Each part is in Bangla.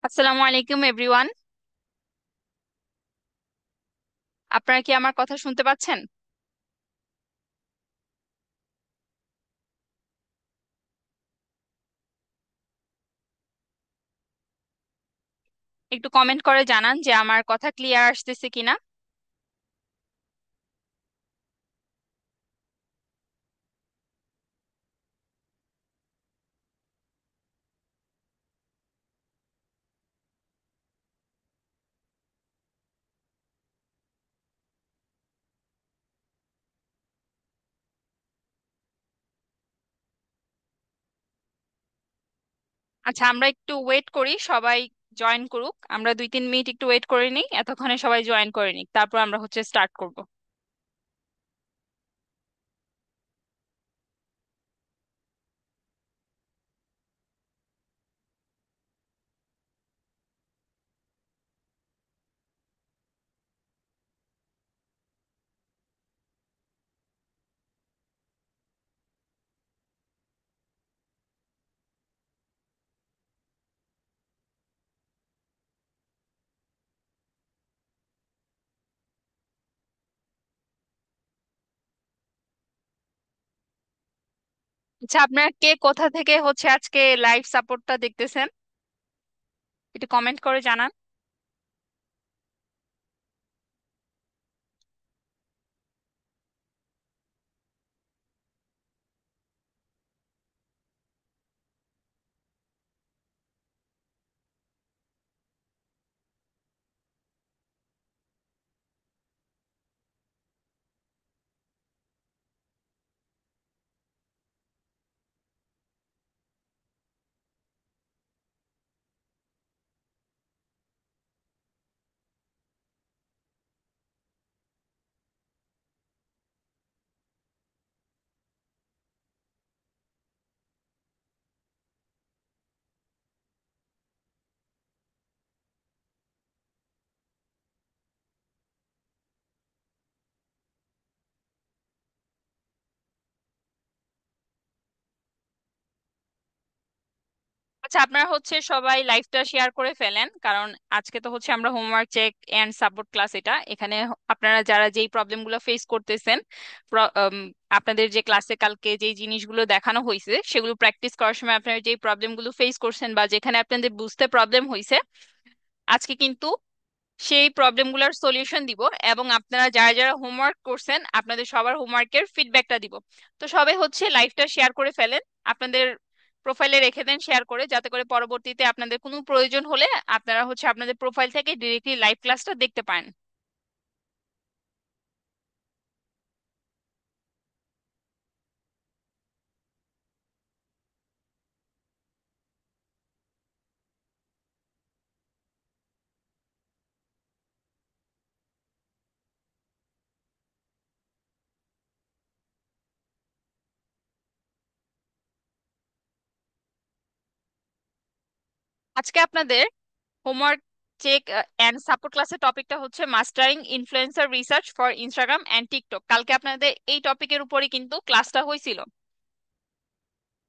আসসালামু আলাইকুম এভরিওয়ান। আপনারা কি আমার কথা শুনতে পাচ্ছেন? একটু কমেন্ট করে জানান যে আমার কথা ক্লিয়ার আসতেছে কিনা। আচ্ছা, আমরা একটু ওয়েট করি, সবাই জয়েন করুক। আমরা 2-3 মিনিট একটু ওয়েট করে নিই, এতক্ষণে সবাই জয়েন করে নিক, তারপর আমরা স্টার্ট করব। আচ্ছা, আপনারা কে কোথা থেকে আজকে লাইভ সাপোর্টটা দেখতেছেন, একটু কমেন্ট করে জানান। আচ্ছা, আপনারা সবাই লাইভটা শেয়ার করে ফেলেন, কারণ আজকে তো আমরা homework check and support class. এটা এখানে আপনারা যারা যেই প্রবলেমগুলো ফেস করতেছেন, আপনাদের যে ক্লাসে কালকে যেই জিনিসগুলো দেখানো হয়েছে সেগুলো প্র্যাকটিস করার সময় আপনারা যেই প্রবলেমগুলো ফেস করছেন বা যেখানে আপনাদের বুঝতে প্রবলেম হয়েছে, আজকে কিন্তু সেই প্রবলেমগুলোর সলিউশন দিব। এবং আপনারা যারা যারা হোমওয়ার্ক করছেন আপনাদের সবার হোমওয়ার্কের ফিডব্যাকটা দিব। তো সবাই লাইভটা শেয়ার করে ফেলেন, আপনাদের প্রোফাইলে রেখে দেন শেয়ার করে, যাতে করে পরবর্তীতে আপনাদের কোনো প্রয়োজন হলে আপনারা আপনাদের প্রোফাইল থেকে ডিরেক্টলি লাইভ ক্লাসটা দেখতে পান। আজকে আপনাদের হোমওয়ার্ক চেক এন্ড সাপোর্ট ক্লাসের টপিকটা mastering influencer research for Instagram and TikTok. কালকে আপনাদের এই টপিকের উপরই কিন্তু ক্লাসটা হয়েছিল।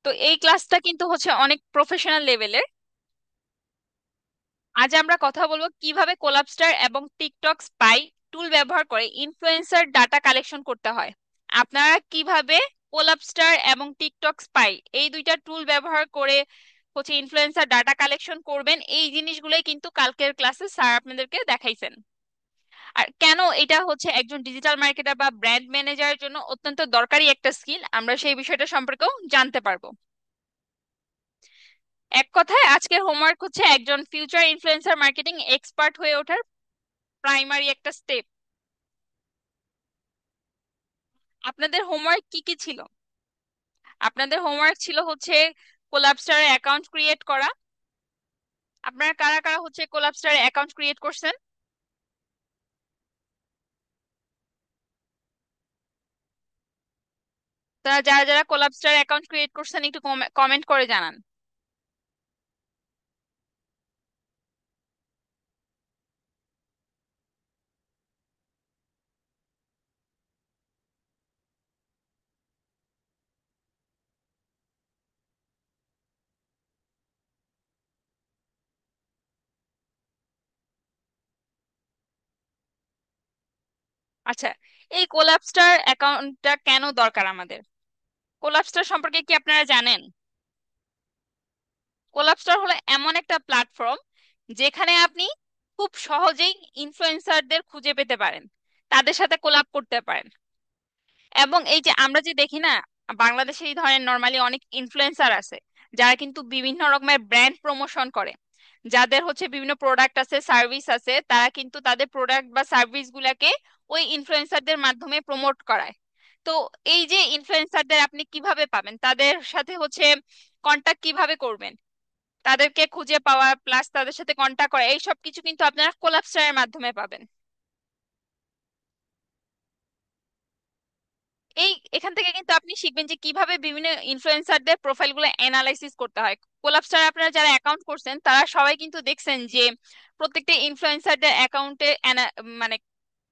তো এই ক্লাসটা কিন্তু অনেক প্রফেশনাল লেভেলের। আজ আমরা কথা বলবো কিভাবে কোলাবস্টার এবং টিকটক স্পাই টুল ব্যবহার করে ইনফ্লুয়েন্সার ডাটা কালেকশন করতে হয়। আপনারা কিভাবে কোলাবস্টার এবং টিকটক স্পাই এই দুইটা টুল ব্যবহার করে ইনফ্লুয়েন্সার ডাটা কালেকশন করবেন, এই জিনিসগুলোই কিন্তু কালকের ক্লাসে স্যার আপনাদেরকে দেখাইছেন। আর কেন এটা একজন ডিজিটাল মার্কেটার বা ব্র্যান্ড ম্যানেজারের জন্য অত্যন্ত দরকারি একটা স্কিল, আমরা সেই বিষয়টা সম্পর্কেও জানতে পারবো। এক কথায় আজকের হোমওয়ার্ক একজন ফিউচার ইনফ্লুয়েন্সার মার্কেটিং এক্সপার্ট হয়ে ওঠার প্রাইমারি একটা স্টেপ। আপনাদের হোমওয়ার্ক কি কি ছিল? আপনাদের হোমওয়ার্ক ছিল কোলাবস্টারে অ্যাকাউন্ট ক্রিয়েট করা। আপনারা কারা কারা কোলাবস্টারে অ্যাকাউন্ট ক্রিয়েট করছেন? তারা যারা যারা কোলাবস্টারে অ্যাকাউন্ট ক্রিয়েট করছেন একটু কমেন্ট করে জানান। আচ্ছা, এই কোলাপস্টার অ্যাকাউন্টটা কেন দরকার আমাদের? কোলাপস্টার সম্পর্কে কি আপনারা জানেন? কোলাপস্টার হলো এমন একটা প্ল্যাটফর্ম যেখানে আপনি খুব সহজেই ইনফ্লুয়েন্সারদের খুঁজে পেতে পারেন, তাদের সাথে কোলাপ করতে পারেন। এবং এই যে আমরা যে দেখি না, বাংলাদেশে এই ধরনের নর্মালি অনেক ইনফ্লুয়েন্সার আছে যারা কিন্তু বিভিন্ন রকমের ব্র্যান্ড প্রমোশন করে, যাদের হচ্ছে বিভিন্ন প্রোডাক্ট আছে, সার্ভিস আছে, তারা কিন্তু তাদের প্রোডাক্ট বা সার্ভিস গুলাকে ওই ইনফ্লুয়েন্সারদের মাধ্যমে প্রমোট করায়। তো এই যে ইনফ্লুয়েন্সারদের আপনি কিভাবে পাবেন, তাদের সাথে হচ্ছে কন্টাক্ট কিভাবে করবেন, তাদেরকে খুঁজে পাওয়া প্লাস তাদের সাথে কন্টাক্ট করা, এই সব কিছু কিন্তু আপনারা কোলাপস্টারের মাধ্যমে পাবেন। এই এখান থেকে কিন্তু আপনি শিখবেন যে কিভাবে বিভিন্ন ইনফ্লুয়েন্সারদের প্রোফাইলগুলো অ্যানালাইসিস করতে হয়। কোলাপস্টার আপনারা যারা অ্যাকাউন্ট করছেন তারা সবাই কিন্তু দেখছেন যে প্রত্যেকটা ইনফ্লুয়েন্সারদের অ্যাকাউন্টে মানে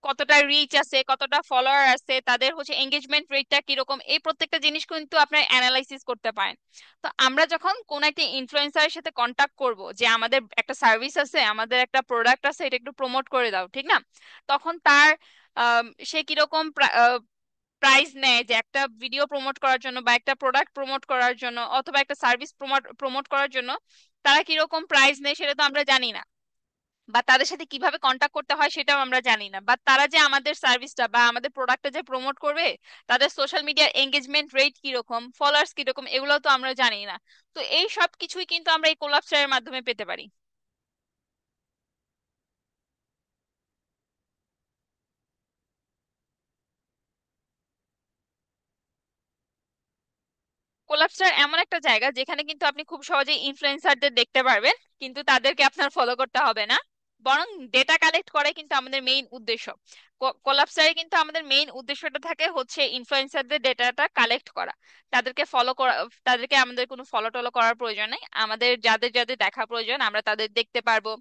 কতটা রিচ আছে, কতটা ফলোয়ার আছে, তাদের হচ্ছে এঙ্গেজমেন্ট রেটটা কিরকম, এই প্রত্যেকটা জিনিস কিন্তু আপনারা অ্যানালাইসিস করতে পারেন। তো আমরা যখন কোন একটা ইনফ্লুয়েন্সারের সাথে কন্টাক্ট করব যে আমাদের একটা সার্ভিস আছে, আমাদের একটা প্রোডাক্ট আছে, এটা একটু প্রমোট করে দাও, ঠিক না? তখন তার সে কিরকম প্রাইস নেয়, যে একটা ভিডিও প্রমোট করার জন্য বা একটা প্রোডাক্ট প্রমোট করার জন্য অথবা একটা সার্ভিস প্রমোট প্রমোট করার জন্য তারা কিরকম প্রাইস নেয় সেটা তো আমরা জানি না, বা তাদের সাথে কিভাবে কন্টাক্ট করতে হয় সেটাও আমরা জানি না, বা তারা যে আমাদের সার্ভিসটা বা আমাদের প্রোডাক্টটা যে প্রমোট করবে তাদের সোশ্যাল মিডিয়ার এঙ্গেজমেন্ট রেট কিরকম, ফলোয়ার্স কিরকম, এগুলো তো আমরা জানি না। তো এই সব কিছুই কিন্তু আমরা এই কোলাপসারের মাধ্যমে পেতে পারি। কোলাপস্টার এমন একটা জায়গা যেখানে কিন্তু আপনি খুব সহজেই ইনফ্লুয়েন্সারদের দেখতে পারবেন, কিন্তু তাদেরকে আপনার ফলো করতে হবে না, বরং ডেটা কালেক্ট করাই কিন্তু আমাদের মেইন উদ্দেশ্য। কোলাপস্টারে কিন্তু আমাদের মেইন উদ্দেশ্যটা থাকে হচ্ছে ইনফ্লুয়েন্সারদের ডেটাটা কালেক্ট করা, তাদেরকে ফলো করা। তাদেরকে আমাদের কোনো ফলো টলো করার প্রয়োজন নেই, আমাদের যাদের যাদের দেখা প্রয়োজন আমরা তাদের দেখতে পারবো,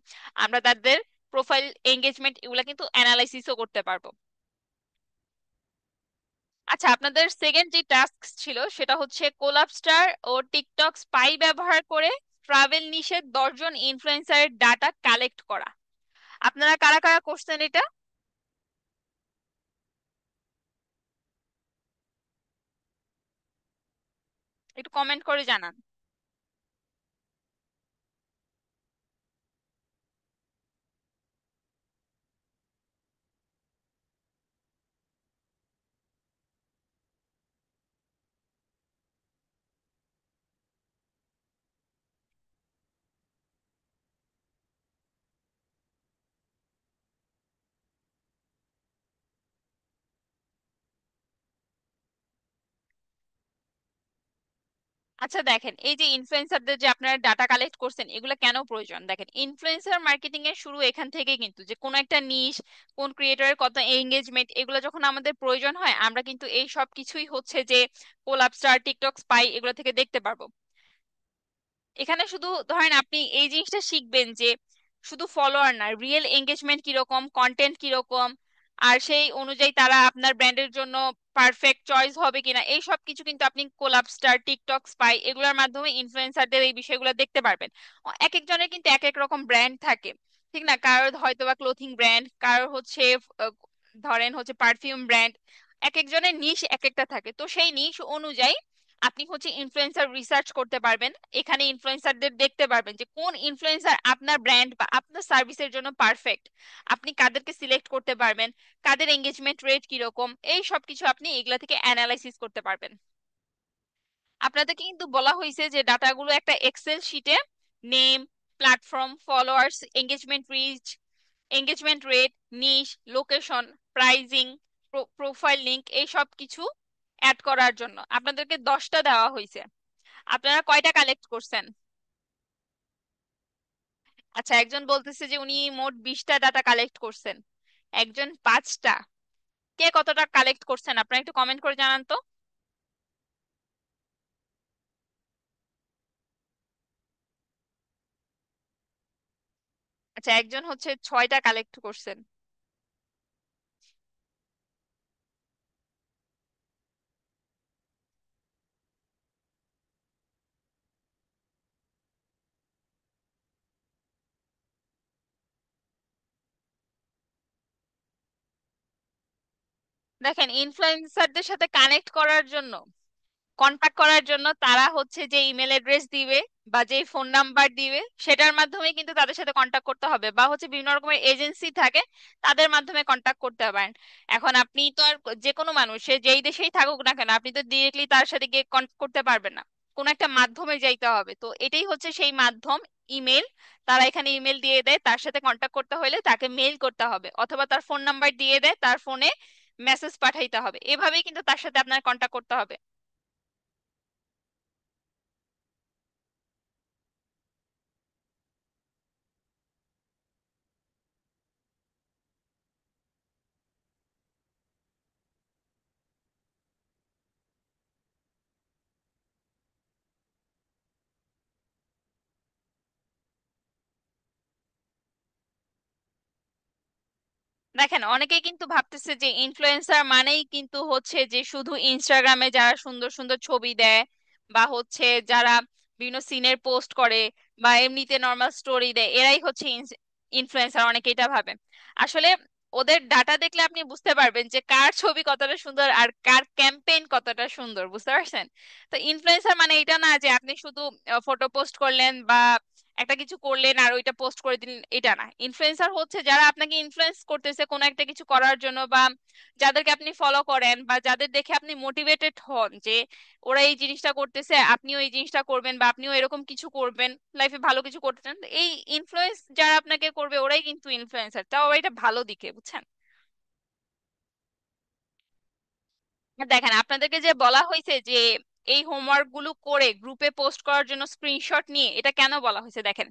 আমরা তাদের প্রোফাইল এঙ্গেজমেন্ট এগুলা কিন্তু অ্যানালাইসিসও করতে পারবো। আচ্ছা, আপনাদের সেকেন্ড যে টাস্ক ছিল সেটা হচ্ছে কোলাপস্টার ও টিকটক স্পাই ব্যবহার করে ট্রাভেল নিষেধ 10 জন ইনফ্লুয়েন্সারের ডাটা কালেক্ট করা। আপনারা কারা কারা করছেন এটা? একটু কমেন্ট করে জানান। আচ্ছা দেখেন, এই যে ইনফ্লুয়েন্সারদের যে আপনারা ডাটা কালেক্ট করছেন এগুলো কেন প্রয়োজন, দেখেন ইনফ্লুয়েন্সার মার্কেটিং এর শুরু এখান থেকে কিন্তু, যে কোনো একটা নিশ, কোন ক্রিয়েটরের কত এঙ্গেজমেন্ট, এগুলো যখন আমাদের প্রয়োজন হয় আমরা কিন্তু এই সব কিছুই হচ্ছে যে কোলাপস্টার, টিকটক স্পাই এগুলো থেকে দেখতে পারবো। এখানে শুধু ধরেন আপনি এই জিনিসটা শিখবেন যে শুধু ফলোয়ার না, রিয়েল এঙ্গেজমেন্ট কিরকম, কন্টেন্ট কিরকম, আর সেই অনুযায়ী তারা আপনার ব্র্যান্ডের জন্য পারফেক্ট চয়েস হবে কিনা, এই সব কিছু কিন্তু আপনি কোলাপস্টার, টিকটক স্পাই এগুলোর মাধ্যমে ইনফ্লুয়েন্সারদের এই বিষয়গুলো দেখতে পারবেন। এক একজনের কিন্তু এক এক রকম ব্র্যান্ড থাকে, ঠিক না? কারোর হয়তো বা ক্লোথিং ব্র্যান্ড, কারোর হচ্ছে আহ, ধরেন হচ্ছে পারফিউম ব্র্যান্ড, এক একজনের নিশ এক একটা থাকে। তো সেই নিশ অনুযায়ী আপনি হচ্ছে ইনফ্লুয়েন্সার রিসার্চ করতে পারবেন, এখানে ইনফ্লুয়েন্সারদের দেখতে পারবেন যে কোন ইনফ্লুয়েন্সার আপনার ব্র্যান্ড বা আপনার সার্ভিসের জন্য পারফেক্ট, আপনি কাদেরকে সিলেক্ট করতে পারবেন, কাদের এঙ্গেজমেন্ট রেট কিরকম, এই সব কিছু আপনি এগুলা থেকে অ্যানালাইসিস করতে পারবেন। আপনাদেরকে কিন্তু বলা হয়েছে যে ডাটাগুলো একটা এক্সেল শিটে name, platform, followers, engagement reach, engagement rate, niche, location, pricing, profile link, এই সব কিছু অ্যাড করার জন্য আপনাদেরকে 10টা দেওয়া হয়েছে। আপনারা কয়টা কালেক্ট করছেন? আচ্ছা, একজন বলতেছে যে উনি মোট 20টা ডাটা কালেক্ট করছেন, একজন 5টা। কে কতটা কালেক্ট করছেন আপনারা একটু কমেন্ট করে জানান তো। আচ্ছা, একজন হচ্ছে 6টা কালেক্ট করছেন। দেখেন, ইনফ্লুয়েন্সারদের সাথে কানেক্ট করার জন্য, কন্টাক্ট করার জন্য তারা হচ্ছে যে ইমেল অ্যাড্রেস দিবে বা যে ফোন নাম্বার দিবে সেটার মাধ্যমে কিন্তু তাদের সাথে কন্টাক্ট করতে হবে, বা হচ্ছে বিভিন্ন রকমের এজেন্সি থাকে তাদের মাধ্যমে কন্টাক্ট করতে পারেন। এখন আপনি তো আর যে কোনো মানুষ, সে যেই দেশেই থাকুক না কেন, আপনি তো ডিরেক্টলি তার সাথে গিয়ে কন্টাক্ট করতে পারবেন না, কোনো একটা মাধ্যমে যাইতে হবে। তো এটাই হচ্ছে সেই মাধ্যম, ইমেল। তারা এখানে ইমেল দিয়ে দেয়, তার সাথে কন্টাক্ট করতে হলে তাকে মেইল করতে হবে, অথবা তার ফোন নাম্বার দিয়ে দেয়, তার ফোনে মেসেজ পাঠাইতে হবে, এভাবেই কিন্তু তার সাথে আপনার কন্টাক্ট করতে হবে। দেখেন, অনেকেই কিন্তু ভাবতেছে যে ইনফ্লুয়েন্সার মানেই কিন্তু হচ্ছে যে শুধু ইনস্টাগ্রামে যারা সুন্দর সুন্দর ছবি দেয়, বা হচ্ছে যারা বিভিন্ন সিনের পোস্ট করে, বা এমনিতে নর্মাল স্টোরি দেয়, এরাই হচ্ছে ইনফ্লুয়েন্সার। অনেকে এটা ভাবে। আসলে ওদের ডাটা দেখলে আপনি বুঝতে পারবেন যে কার ছবি কতটা সুন্দর আর কার ক্যাম্পেইন কতটা সুন্দর, বুঝতে পারছেন? তো ইনফ্লুয়েন্সার মানে এটা না যে আপনি শুধু ফটো পোস্ট করলেন বা একটা কিছু করলেন আর ওইটা পোস্ট করে দিলেন, এটা না। ইনফ্লুয়েন্সার হচ্ছে যারা আপনাকে ইনফ্লুয়েন্স করতেছে কোনো একটা কিছু করার জন্য, বা যাদেরকে আপনি ফলো করেন, বা যাদের দেখে আপনি মোটিভেটেড হন যে ওরা এই জিনিসটা করতেছে, আপনিও এই জিনিসটা করবেন, বা আপনিও এরকম কিছু করবেন, লাইফে ভালো কিছু করতে চান। তো এই ইনফ্লুয়েন্স যারা আপনাকে করবে ওরাই কিন্তু ইনফ্লুয়েন্সার, তাও এটা ভালো দিকে, বুঝছেন? দেখেন, আপনাদেরকে যে বলা হয়েছে যে এই হোমওয়ার্ক গুলো করে গ্রুপে পোস্ট করার জন্য স্ক্রিনশট নিয়ে, এটা কেন বলা হয়েছে দেখেন।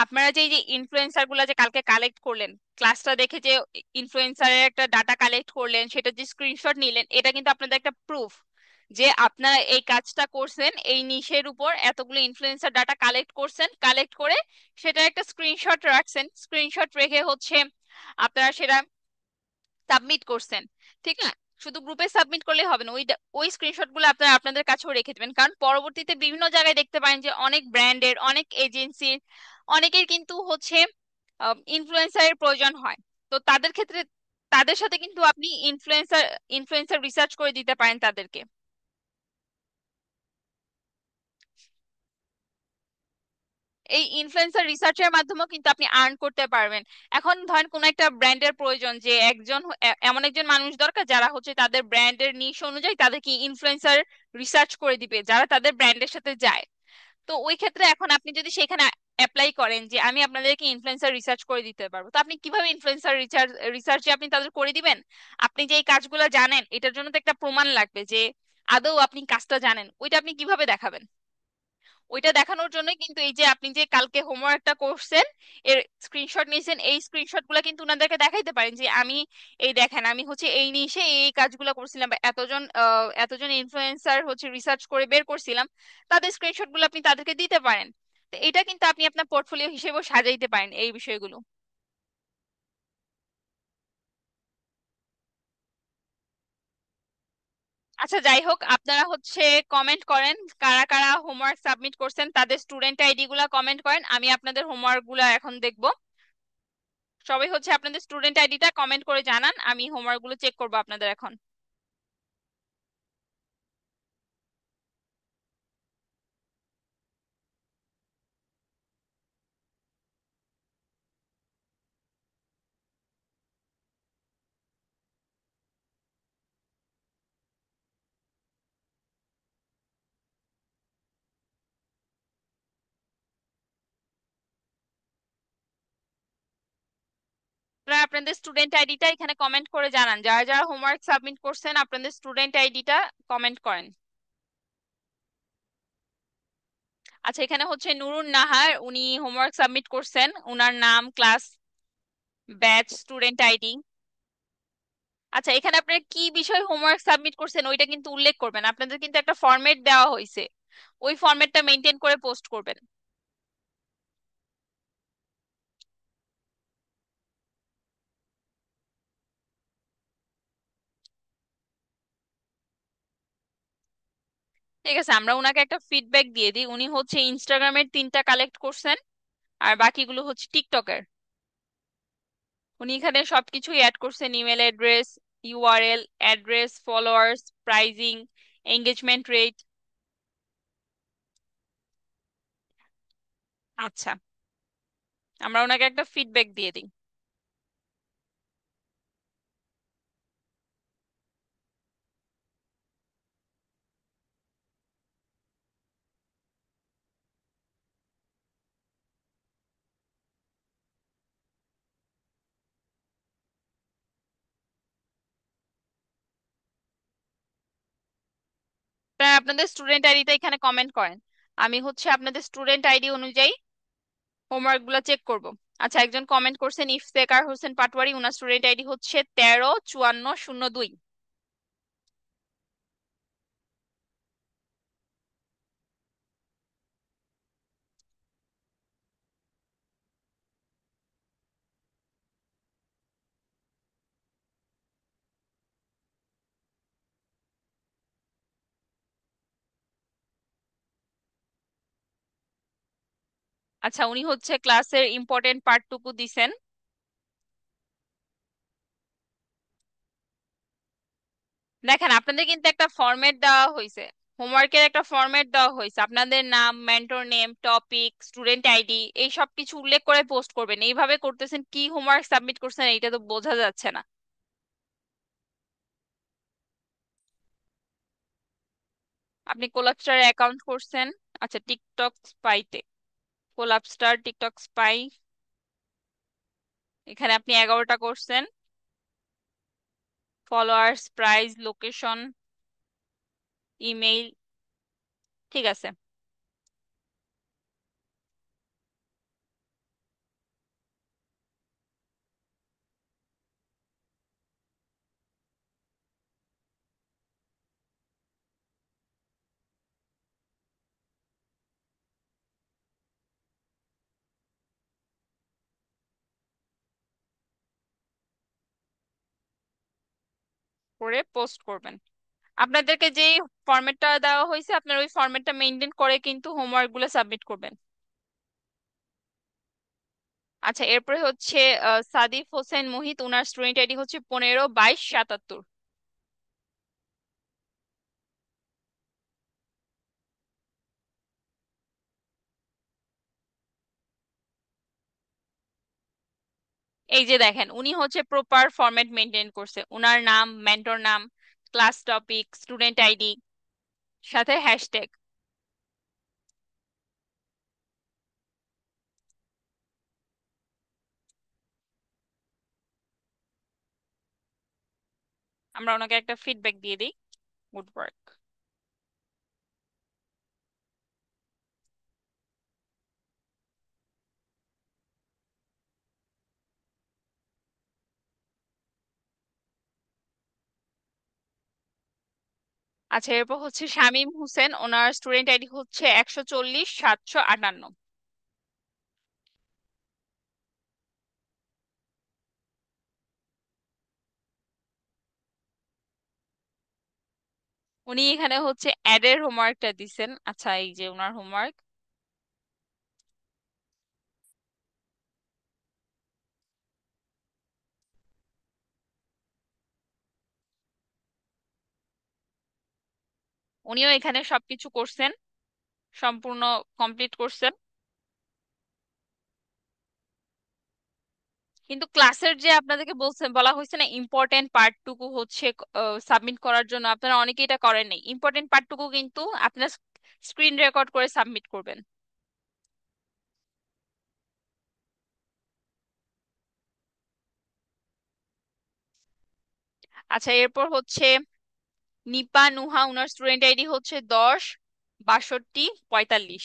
আপনারা যে এই যে ইনফ্লুয়েন্সার গুলা যে কালকে কালেক্ট করলেন, ক্লাসটা দেখে যে ইনফ্লুয়েন্সারের একটা ডাটা কালেক্ট করলেন, সেটা যে স্ক্রিনশট নিলেন, এটা কিন্তু আপনাদের একটা প্রুফ যে আপনারা এই কাজটা করছেন, এই নিশের উপর এতগুলো ইনফ্লুয়েন্সার ডাটা কালেক্ট করছেন, কালেক্ট করে সেটা একটা স্ক্রিনশট রাখছেন, স্ক্রিনশট রেখে হচ্ছে আপনারা সেটা সাবমিট করছেন। ঠিক না? শুধু গ্রুপে সাবমিট করলে হবে না, ওই স্ক্রিনশট গুলো আপনারা আপনাদের কাছেও রেখে দেবেন, কারণ পরবর্তীতে বিভিন্ন জায়গায় দেখতে পারেন যে অনেক ব্র্যান্ডের, অনেক এজেন্সির, অনেকের কিন্তু হচ্ছে ইনফ্লুয়েন্সারের প্রয়োজন হয়। তো তাদের ক্ষেত্রে তাদের সাথে কিন্তু আপনি ইনফ্লুয়েন্সার ইনফ্লুয়েন্সার রিসার্চ করে দিতে পারেন তাদেরকে। এই ইনফ্লুয়েন্সার রিসার্চের মাধ্যমেও কিন্তু আপনি আর্ন করতে পারবেন। এখন ধরেন কোন একটা ব্র্যান্ডের প্রয়োজন, যে একজন এমন একজন মানুষ দরকার যারা হচ্ছে তাদের ব্র্যান্ডের নিশ অনুযায়ী তাদেরকে ইনফ্লুয়েন্সার রিসার্চ করে দিবে, যারা তাদের ব্র্যান্ডের সাথে যায়। তো ওই ক্ষেত্রে এখন আপনি যদি সেখানে অ্যাপ্লাই করেন যে আমি আপনাদেরকে ইনফ্লুয়েন্সার রিসার্চ করে দিতে পারবো, তো আপনি কিভাবে ইনফ্লুয়েন্সার রিসার্চে আপনি তাদের করে দিবেন? আপনি যে এই কাজগুলো জানেন এটার জন্য তো একটা প্রমাণ লাগবে যে আদৌ আপনি কাজটা জানেন, ওইটা আপনি কিভাবে দেখাবেন? ওইটা দেখানোর জন্যই কিন্তু এই যে আপনি যে কালকে হোমওয়ার্কটা করছেন, এর স্ক্রিনশট নিয়েছেন, এই স্ক্রিনশট গুলা কিন্তু উনাদেরকে দেখাইতে পারেন যে আমি, এই দেখেন আমি হচ্ছে এই নিশে এই এই কাজগুলো করছিলাম, বা এতজন ইনফ্লুয়েন্সার হচ্ছে রিসার্চ করে বের করছিলাম, তাদের স্ক্রিনশট গুলো আপনি তাদেরকে দিতে পারেন। তো এটা কিন্তু আপনি আপনার পোর্টফোলিও হিসেবেও সাজাইতে পারেন এই বিষয়গুলো। আচ্ছা, যাই হোক, আপনারা হচ্ছে কমেন্ট করেন কারা কারা হোমওয়ার্ক সাবমিট করছেন, তাদের স্টুডেন্ট আইডি গুলা কমেন্ট করেন, আমি আপনাদের হোমওয়ার্ক গুলা এখন দেখবো। সবাই হচ্ছে আপনাদের স্টুডেন্ট আইডিটা কমেন্ট করে জানান, আমি হোমওয়ার্ক গুলো চেক করবো আপনাদের এখন। আপনারা আপনাদের স্টুডেন্ট আইডিটা এখানে কমেন্ট করে জানান, যারা যারা হোমওয়ার্ক সাবমিট করছেন আপনাদের স্টুডেন্ট আইডিটা কমেন্ট করেন। আচ্ছা, এখানে হচ্ছে নুরুন নাহার, উনি হোমওয়ার্ক সাবমিট করছেন, উনার নাম, ক্লাস, ব্যাচ, স্টুডেন্ট আইডি। আচ্ছা, এখানে আপনারা কি বিষয় হোমওয়ার্ক সাবমিট করছেন ওইটা কিন্তু উল্লেখ করবেন, আপনাদের কিন্তু একটা ফরম্যাট দেওয়া হয়েছে, ওই ফরম্যাটটা মেনটেন করে পোস্ট করবেন। ঠিক আছে, আমরা উনাকে একটা ফিডব্যাক দিয়ে দিই। উনি হচ্ছে ইনস্টাগ্রামের 3টা কালেক্ট করছেন, আর বাকিগুলো হচ্ছে টিকটকের। উনি এখানে সবকিছুই অ্যাড করছেন, email address, URL, address, followers, pricing, engagement rate. আচ্ছা, আমরা ওনাকে একটা ফিডব্যাক দিয়ে দিই। তাই আপনাদের স্টুডেন্ট আইডিটা এখানে কমেন্ট করেন। আমি হচ্ছে আপনাদের স্টুডেন্ট আইডি অনুযায়ী হোমওয়ার্ক গুলা চেক করব। আচ্ছা, একজন কমেন্ট করছেন ইফতেকার হোসেন পাটোয়ারি, উনার স্টুডেন্ট আইডি হচ্ছে 135402। আচ্ছা, উনি হচ্ছে ক্লাসের ইম্পর্টেন্ট পার্টটুকু দিছেন। দেখেন, আপনাদের কিন্তু একটা ফরম্যাট দেওয়া হয়েছে, হোমওয়ার্কের একটা ফরম্যাট দেওয়া হয়েছে। আপনাদের নাম, mentor name, topic, student ID, এই সব কিছু উল্লেখ করে পোস্ট করবেন। এইভাবে করতেছেন, কি হোমওয়ার্ক সাবমিট করছেন এইটা তো বোঝা যাচ্ছে না। আপনি কোলাপস্টার অ্যাকাউন্ট করছেন। আচ্ছা, টিকটক স্পাইতে কোলাপস্টার, টিকটক স্পাই, এখানে আপনি 11টা করছেন। ফলোয়ার্স, প্রাইস, লোকেশন, ইমেইল, ঠিক আছে। করে পোস্ট করবেন। আপনাদেরকে যেই ফরম্যাটটা দেওয়া হয়েছে আপনার ওই ফরম্যাটটা মেনটেন করে কিন্তু হোমওয়ার্ক গুলো সাবমিট করবেন। আচ্ছা, এরপরে হচ্ছে সাদিফ হোসেন মোহিত, ওনার স্টুডেন্ট আইডি হচ্ছে 152277। এই যে দেখেন, উনি হচ্ছে প্রপার ফরম্যাট মেনটেন করছে, ওনার নাম, মেন্টর নাম, ক্লাস টপিক, স্টুডেন্ট আইডি, সাথে হ্যাশট্যাগ। আমরা ওনাকে একটা ফিডব্যাক দিয়ে দিই, গুড ওয়ার্ক। আচ্ছা, এরপর হচ্ছে শামীম হোসেন, ওনার স্টুডেন্ট আইডি হচ্ছে 140 758। উনি এখানে হচ্ছে অ্যাডের হোমওয়ার্কটা দিছেন। আচ্ছা, এই যে ওনার হোমওয়ার্ক। উনিও এখানে সবকিছু করছেন, সম্পূর্ণ কমপ্লিট করছেন। কিন্তু ক্লাসের যে আপনাদেরকে বলা হয়েছে না ইম্পর্টেন্ট পার্টটুকু হচ্ছে সাবমিট করার জন্য, আপনারা অনেকেই এটা করেন নাই। ইম্পর্টেন্ট পার্টটুকু কিন্তু আপনার স্ক্রিন রেকর্ড করে সাবমিট করবেন। আচ্ছা, এরপর হচ্ছে নিপা নুহা, উনার স্টুডেন্ট আইডি হচ্ছে 10 62 45।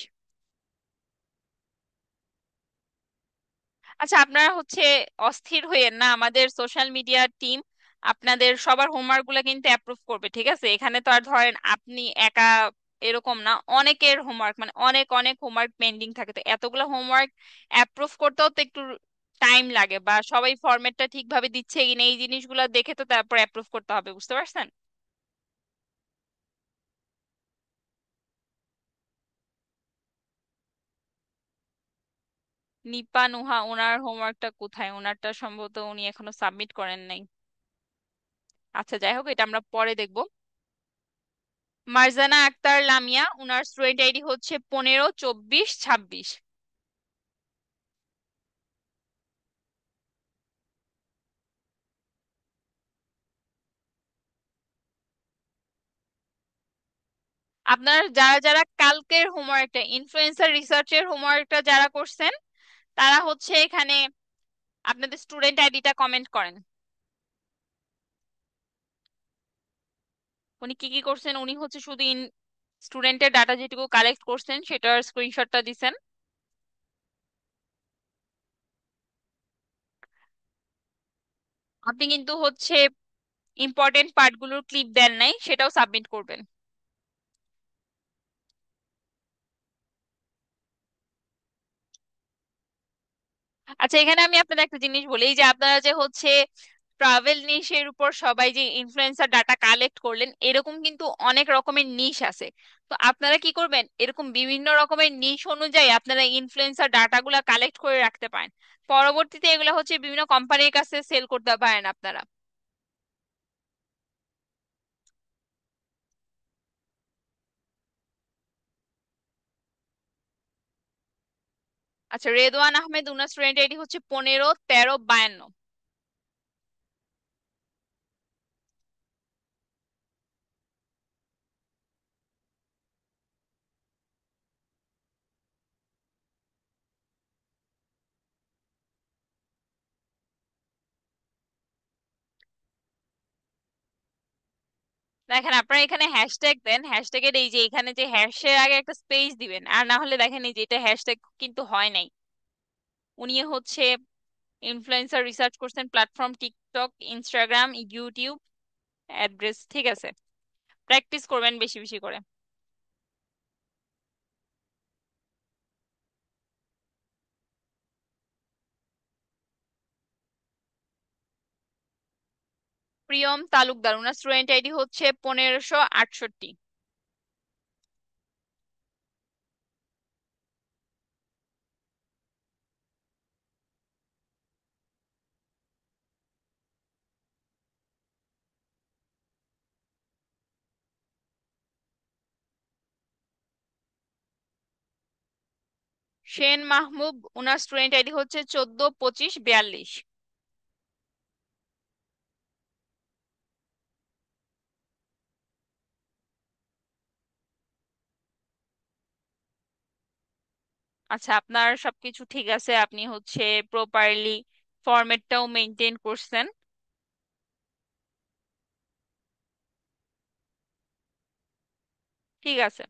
আচ্ছা, আপনারা হচ্ছে অস্থির হইয়েন না, আমাদের সোশ্যাল মিডিয়া টিম আপনাদের সবার হোমওয়ার্ক গুলো কিন্তু অ্যাপ্রুভ করবে, ঠিক আছে? এখানে তো আর ধরেন আপনি একা এরকম না, অনেকের হোমওয়ার্ক মানে অনেক অনেক হোমওয়ার্ক পেন্ডিং থাকে, তো এতগুলো হোমওয়ার্ক অ্যাপ্রুভ করতেও তো একটু টাইম লাগে, বা সবাই ফরম্যাটটা ঠিকভাবে দিচ্ছে কিনা এই জিনিসগুলো দেখে তো তারপর অ্যাপ্রুভ করতে হবে, বুঝতে পারছেন? নিপা নুহা, ওনার হোমওয়ার্কটা কোথায়? ওনারটা সম্ভবত উনি এখনো সাবমিট করেন নাই। আচ্ছা, যাই হোক, এটা আমরা পরে দেখব। মারজানা আক্তার লামিয়া, উনার স্টুডেন্ট আইডি হচ্ছে 15, 24, 26। আপনার যারা যারা কালকের হোমওয়ার্কটা, ইনফ্লুয়েন্সার রিসার্চের হোমওয়ার্কটা যারা করছেন, তারা হচ্ছে এখানে আপনাদের স্টুডেন্ট আইডিটা কমেন্ট করেন। উনি কি কি করছেন, উনি হচ্ছে শুধু স্টুডেন্টের ডাটা যেটুকু কালেক্ট করছেন সেটার স্ক্রিনশটটা দিছেন। আপনি কিন্তু হচ্ছে ইম্পর্টেন্ট পার্টগুলোর ক্লিপ দেন নাই, সেটাও সাবমিট করবেন। আচ্ছা, এখানে আমি আপনাদের একটা জিনিস বলি, এই যে আপনারা যে হচ্ছে ট্রাভেল নিশের উপর সবাই যে ইনফ্লুয়েন্সার ডাটা কালেক্ট করলেন, এরকম কিন্তু অনেক রকমের নিশ আছে। তো আপনারা কি করবেন, এরকম বিভিন্ন রকমের নিশ অনুযায়ী আপনারা ইনফ্লুয়েন্সার ডাটাগুলা কালেক্ট করে রাখতে পারেন। পরবর্তীতে এগুলো হচ্ছে বিভিন্ন কোম্পানির কাছে সেল করতে পারেন আপনারা। আচ্ছা, রেদওয়ান আহমেদ, উনার স্টুডেন্ট আইডি হচ্ছে 15, 13, 52। দেখেন, আপনারা এখানে হ্যাশট্যাগ দেন, হ্যাশট্যাগের এই যে এখানে যে হ্যাশের আগে একটা স্পেস দিবেন, আর না হলে দেখেন এই যে এটা হ্যাশট্যাগ কিন্তু হয় নাই। উনি হচ্ছে ইনফ্লুয়েন্সার রিসার্চ করছেন platform TikTok, Instagram, YouTube, address. ঠিক আছে, প্র্যাকটিস করবেন বেশি বেশি করে। প্রিয়ম তালুকদার, ওনার স্টুডেন্ট আইডি হচ্ছে 1568। শেন মাহমুব, ওনার স্টুডেন্ট আইডি হচ্ছে 14, 25, 42। আচ্ছা, আপনার সবকিছু ঠিক আছে, আপনি হচ্ছে প্রপারলি ফরম্যাটটাও মেনটেন করছেন। ঠিক আছে।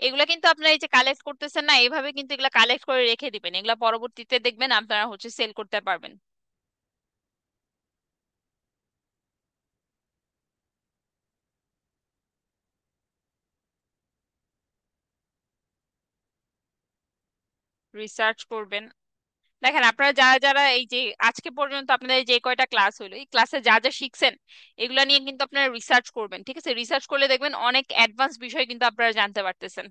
এগুলা কিন্তু আপনারা এই যে কালেক্ট করতেছেন না, এইভাবে কিন্তু এগুলা কালেক্ট করে রেখে দিবেন, এগুলা পরবর্তীতে দেখবেন আপনারা হচ্ছে সেল করতে পারবেন। রিসার্চ করবেন। দেখেন, আপনারা যারা যারা এই যে আজকে পর্যন্ত আপনাদের যে কয়টা ক্লাস হলো, এই ক্লাসে যা যা শিখছেন, এগুলা নিয়ে কিন্তু আপনারা রিসার্চ করবেন। ঠিক আছে, রিসার্চ করলে দেখবেন অনেক অ্যাডভান্স বিষয় কিন্তু আপনারা জানতে পারতেছেন।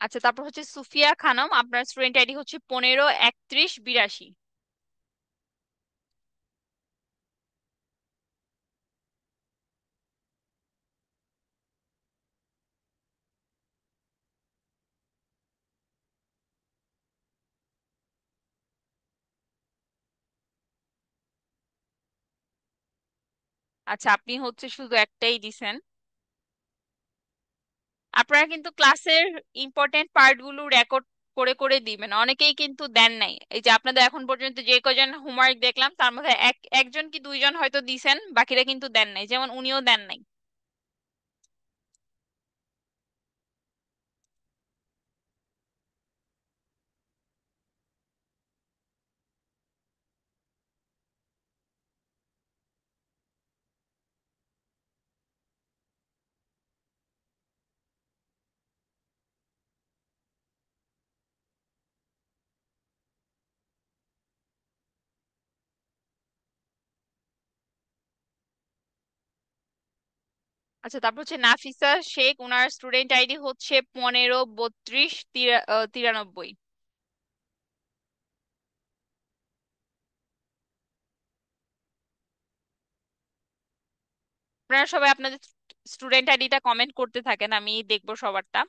আচ্ছা, তারপর হচ্ছে সুফিয়া খানম, আপনার স্টুডেন্ট আইডি হচ্ছে 15, 31, 82। আচ্ছা, আপনি হচ্ছে শুধু একটাই দিছেন। আপনারা কিন্তু ক্লাসের ইম্পর্টেন্ট পার্ট গুলো রেকর্ড করে করে দিবেন, অনেকেই কিন্তু দেন নাই। এই যে আপনাদের এখন পর্যন্ত যে কজন হোমওয়ার্ক দেখলাম তার মধ্যে একজন কি দুইজন হয়তো দিছেন, বাকিরা কিন্তু দেন নাই, যেমন উনিও দেন নাই। আচ্ছা, তারপর হচ্ছে নাফিসা শেখ, ওনার স্টুডেন্ট আইডি হচ্ছে 153293। আপনারা সবাই আপনাদের স্টুডেন্ট আইডিটা কমেন্ট করতে থাকেন, আমি দেখবো সবারটা।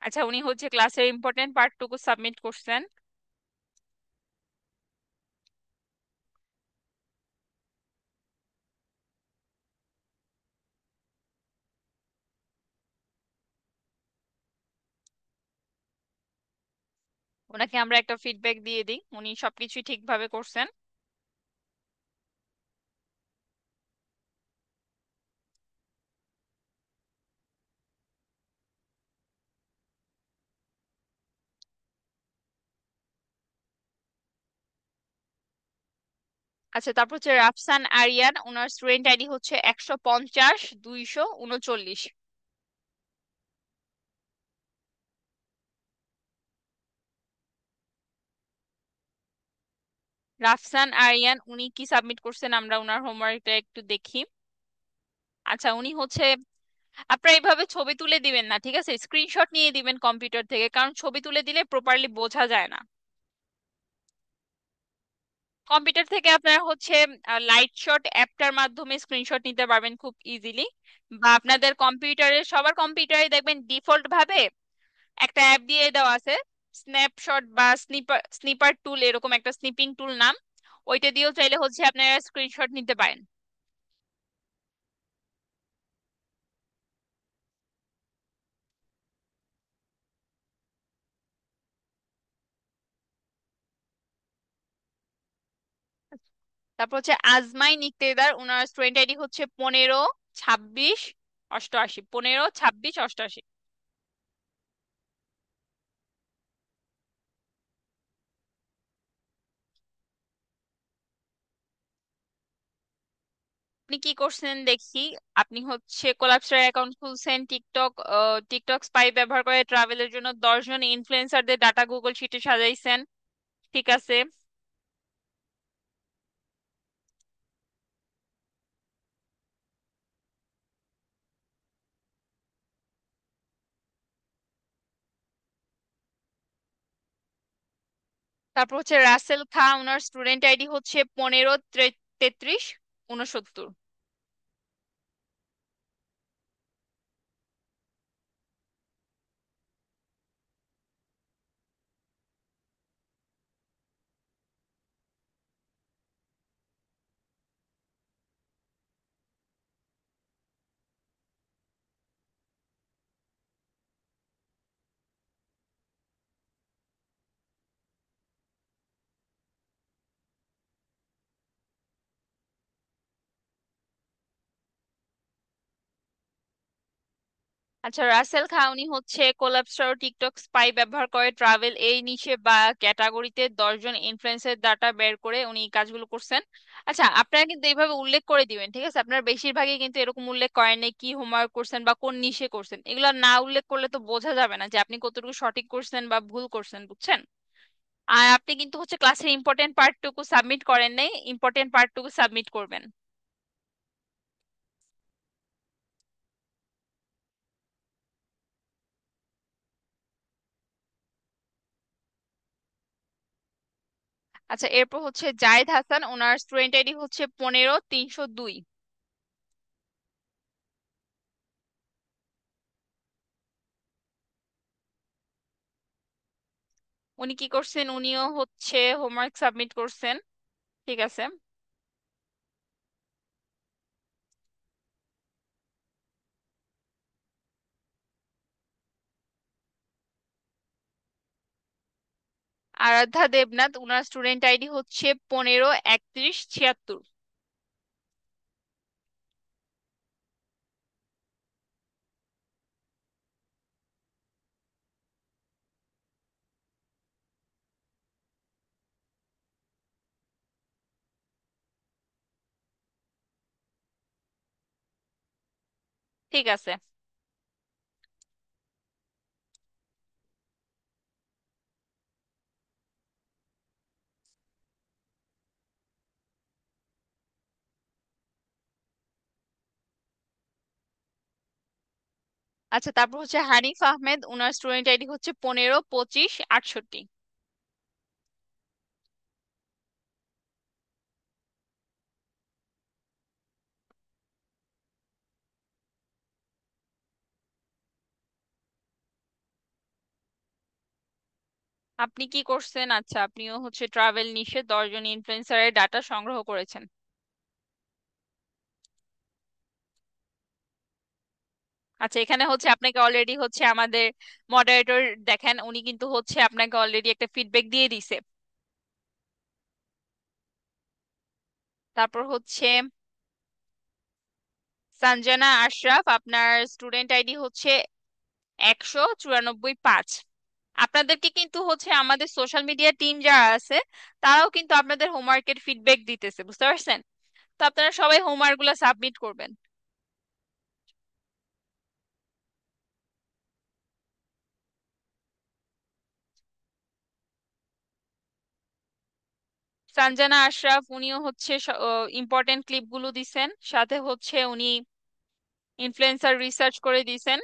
আচ্ছা, উনি হচ্ছে ক্লাসের ইম্পর্টেন্ট পার্টটুকু সাবমিট করছেন। ওনাকে আমরা একটা ফিডব্যাক দিয়ে দিই, উনি সবকিছুই ঠিকভাবে করছেন। আচ্ছা, তারপর হচ্ছে রাফসান আরিয়ান, ওনার স্টুডেন্ট আইডি হচ্ছে 150 239। রাফসান আরিয়ান উনি কি সাবমিট করছেন, আমরা ওনার হোমওয়ার্কটা একটু দেখি। আচ্ছা, উনি হচ্ছে, আপনারা এইভাবে ছবি তুলে দিবেন না, ঠিক আছে? স্ক্রিনশট নিয়ে দিবেন কম্পিউটার থেকে, কারণ ছবি তুলে দিলে প্রপারলি বোঝা যায় না। কম্পিউটার থেকে আপনারা হচ্ছে লাইট শট অ্যাপটার মাধ্যমে স্ক্রিনশট নিতে পারবেন খুব ইজিলি। বা আপনাদের কম্পিউটারে, সবার কম্পিউটারে দেখবেন ডিফল্ট ভাবে একটা অ্যাপ দিয়ে দেওয়া আছে, স্ন্যাপশট বা স্নিপার স্নিপার টুল, এরকম একটা স্নিপিং টুল নাম। ওইটা দিয়েও চাইলে হচ্ছে আপনারা স্ক্রিনশট নিতে পারেন। তারপর হচ্ছে আজমাইন ইকতেদার, ওনার স্টুডেন্ট আইডি হচ্ছে 152688, 152688। আপনি কি করছেন দেখি। আপনি হচ্ছে কোলাপসার অ্যাকাউন্ট খুলছেন, টিকটক টিকটক স্পাই ব্যবহার করে ট্রাভেলের জন্য 10 জন ইনফ্লুয়েন্সারদের ডাটা গুগল শিটে সাজাইছেন। ঠিক আছে। তারপর হচ্ছে রাসেল খা, ওনার স্টুডেন্ট আইডি হচ্ছে 153369। আচ্ছা, রাসেল খা উনি হচ্ছে কোলাপসার টিকটক স্পাই ব্যবহার করে ট্রাভেল এই নিশে বা ক্যাটাগরিতে 10 জন ইনফ্লুয়েন্সের ডাটা বের করে উনি এই কাজগুলো করছেন। আচ্ছা, আপনারা কিন্তু এইভাবে উল্লেখ করে দিবেন, ঠিক আছে? আপনারা বেশিরভাগই কিন্তু এরকম উল্লেখ করেন নাই কি হোমওয়ার্ক করছেন বা কোন নিশে করছেন, এগুলো না উল্লেখ করলে তো বোঝা যাবে না যে আপনি কতটুকু সঠিক করছেন বা ভুল করছেন, বুঝছেন? আর আপনি কিন্তু হচ্ছে ক্লাসের ইম্পর্টেন্ট পার্টটুকু সাবমিট করেন নাই, ইম্পর্টেন্ট পার্টটুকু সাবমিট করবেন। আচ্ছা, এরপর হচ্ছে জায়েদ হাসান, ওনার স্টুডেন্ট আইডি হচ্ছে 15302। উনি কি করছেন, উনিও হচ্ছে হোমওয়ার্ক সাবমিট করছেন। ঠিক আছে। আরাধ্যা দেবনাথ, ওনার স্টুডেন্ট আইডি হচ্ছে 153176। ঠিক আছে। আচ্ছা, তারপর হচ্ছে হানিফ আহমেদ, উনার স্টুডেন্ট আইডি হচ্ছে 15 25 68। আপনি কি করছেন? আচ্ছা, আপনিও হচ্ছে ট্রাভেল নিশে 10 জন ইনফ্লুয়েন্সারের ডাটা সংগ্রহ করেছেন। আচ্ছা, এখানে হচ্ছে আপনাকে অলরেডি হচ্ছে আমাদের মডারেটর দেখেন, উনি কিন্তু হচ্ছে আপনাকে অলরেডি একটা ফিডব্যাক দিয়ে দিছে। তারপর হচ্ছে সঞ্জনা আশরাফ, আপনার স্টুডেন্ট আইডি হচ্ছে 194 5। আপনাদেরকে কিন্তু হচ্ছে আমাদের সোশ্যাল মিডিয়া টিম যারা আছে, তারাও কিন্তু আপনাদের হোমওয়ার্কের ফিডব্যাক দিতেছে, বুঝতে পারছেন? তো আপনারা সবাই হোমওয়ার্ক গুলো সাবমিট করবেন। সঞ্জনা আশরাফ উনিও হচ্ছে ইম্পর্টেন্ট ক্লিপগুলো দিছেন, সাথে হচ্ছে উনি ইনফ্লুয়েন্সার রিসার্চ করে দিছেন।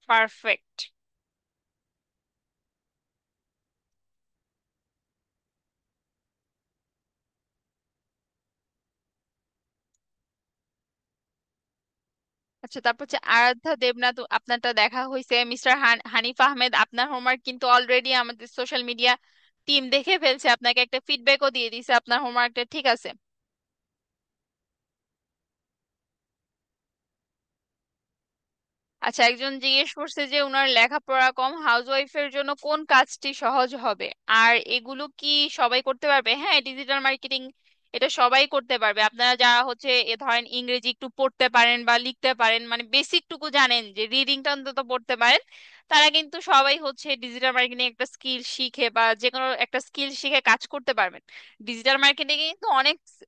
পারফেক্ট। আচ্ছা, তারপর হচ্ছে আরাধ্যা দেবনাথ, আপনারটা দেখা হয়েছে। মিস্টার হানিফ আহমেদ, আপনার হোমওয়ার্ক কিন্তু অলরেডি আমাদের সোশ্যাল মিডিয়া টিম দেখে ফেলছে, আপনাকে একটা ফিডব্যাকও দিয়ে দিছে, আপনার হোমওয়ার্কটা ঠিক আছে। আচ্ছা, একজন জিজ্ঞেস করছে যে উনার লেখাপড়া কম, হাউসওয়াইফের জন্য কোন কাজটি সহজ হবে। আর এগুলো কি সবাই করতে পারবে? হ্যাঁ, ডিজিটাল মার্কেটিং এটা সবাই করতে পারবে। আপনারা যারা হচ্ছে এ ধরেন ইংরেজি একটু পড়তে পারেন বা লিখতে পারেন, মানে বেসিক টুকু জানেন, যে রিডিংটা অন্তত পড়তে পারেন, তারা কিন্তু সবাই হচ্ছে ডিজিটাল মার্কেটিং একটা স্কিল শিখে বা যে কোনো একটা স্কিল শিখে কাজ করতে পারবেন। ডিজিটাল মার্কেটিং এ কিন্তু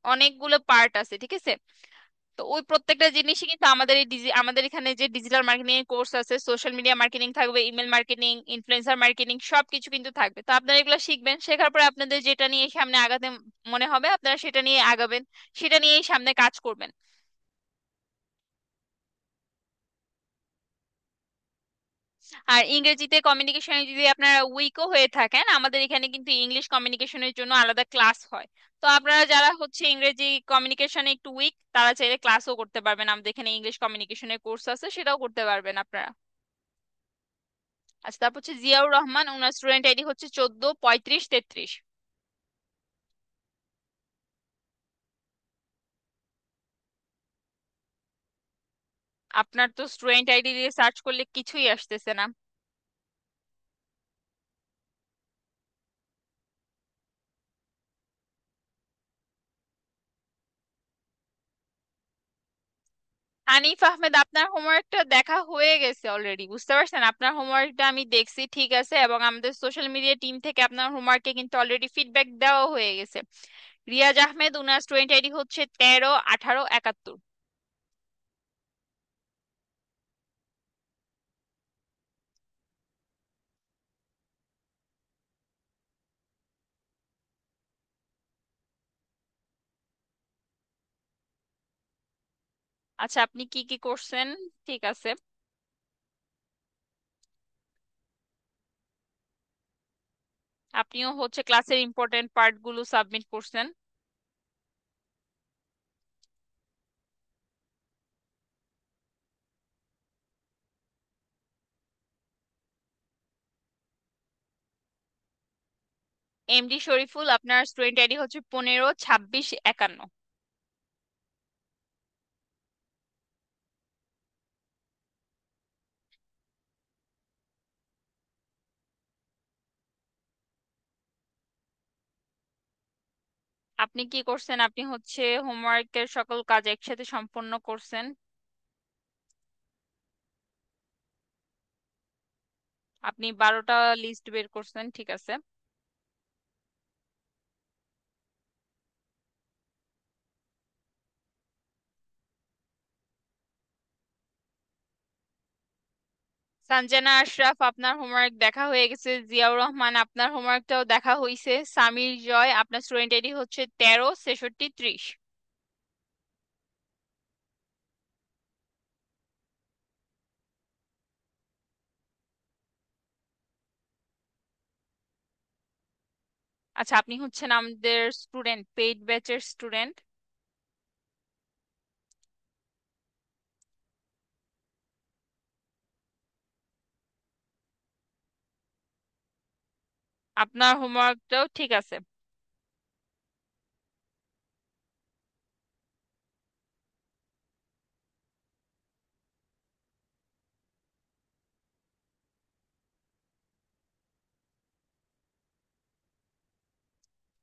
অনেকগুলো পার্ট আছে, ঠিক আছে? তো ওই প্রত্যেকটা জিনিসই কিন্তু আমাদের আমাদের এখানে যে ডিজিটাল মার্কেটিং এর কোর্স আছে, সোশ্যাল মিডিয়া মার্কেটিং থাকবে, ইমেল মার্কেটিং, ইনফ্লুয়েন্সার মার্কেটিং, সবকিছু কিন্তু থাকবে। তো আপনারা এগুলো শিখবেন, শেখার পরে আপনাদের যেটা নিয়ে সামনে আগাতে মনে হবে, আপনারা সেটা নিয়ে আগাবেন, সেটা নিয়েই সামনে কাজ করবেন। আর ইংরেজিতে কমিউনিকেশনে যদি আপনারা উইকও হয়ে থাকেন, আমাদের এখানে কিন্তু ইংলিশ কমিউনিকেশনের জন্য আলাদা ক্লাস হয়। তো আপনারা যারা হচ্ছে ইংরেজি কমিউনিকেশনে একটু উইক, তারা চাইলে ক্লাসও করতে পারবেন, আমাদের এখানে ইংলিশ কমিউনিকেশনের কোর্স আছে, সেটাও করতে পারবেন আপনারা। আচ্ছা, তারপর হচ্ছে জিয়াউর রহমান, ওনার স্টুডেন্ট আইডি হচ্ছে 14 35 33। আপনার তো স্টুডেন্ট আইডি দিয়ে সার্চ করলে কিছুই আসতেছে না। হানিফ আহমেদ, আপনার হোমওয়ার্কটা দেখা হয়ে গেছে অলরেডি, বুঝতে পারছেন? আপনার হোমওয়ার্কটা আমি দেখছি, ঠিক আছে, এবং আমাদের সোশ্যাল মিডিয়া টিম থেকে আপনার হোমওয়ার্কে কিন্তু অলরেডি ফিডব্যাক দেওয়া হয়ে গেছে। রিয়াজ আহমেদ, উনার স্টুডেন্ট আইডি হচ্ছে 13 18 71। আচ্ছা, আপনি কি কি করছেন? ঠিক আছে। আপনিও হচ্ছে ক্লাসের ইম্পর্টেন্ট পার্ট গুলো সাবমিট করছেন। এমডি শরীফুল, আপনার স্টুডেন্ট আইডি হচ্ছে 15 26 51। আপনি কি করছেন? আপনি হচ্ছে হোমওয়ার্কের সকল কাজ একসাথে সম্পন্ন করছেন। আপনি 12টা লিস্ট বের করছেন, ঠিক আছে। সানজানা আশরাফ, আপনার হোমওয়ার্ক দেখা হয়ে গেছে। জিয়াউর রহমান, আপনার হোমওয়ার্কটাও দেখা হয়েছে। সামির জয়, আপনার স্টুডেন্ট আইডি হচ্ছে 13 66 30। আচ্ছা, আপনি হচ্ছেন আমাদের স্টুডেন্ট, পেইড ব্যাচের স্টুডেন্ট। আপনার হোমওয়ার্কটাও ঠিক আছে।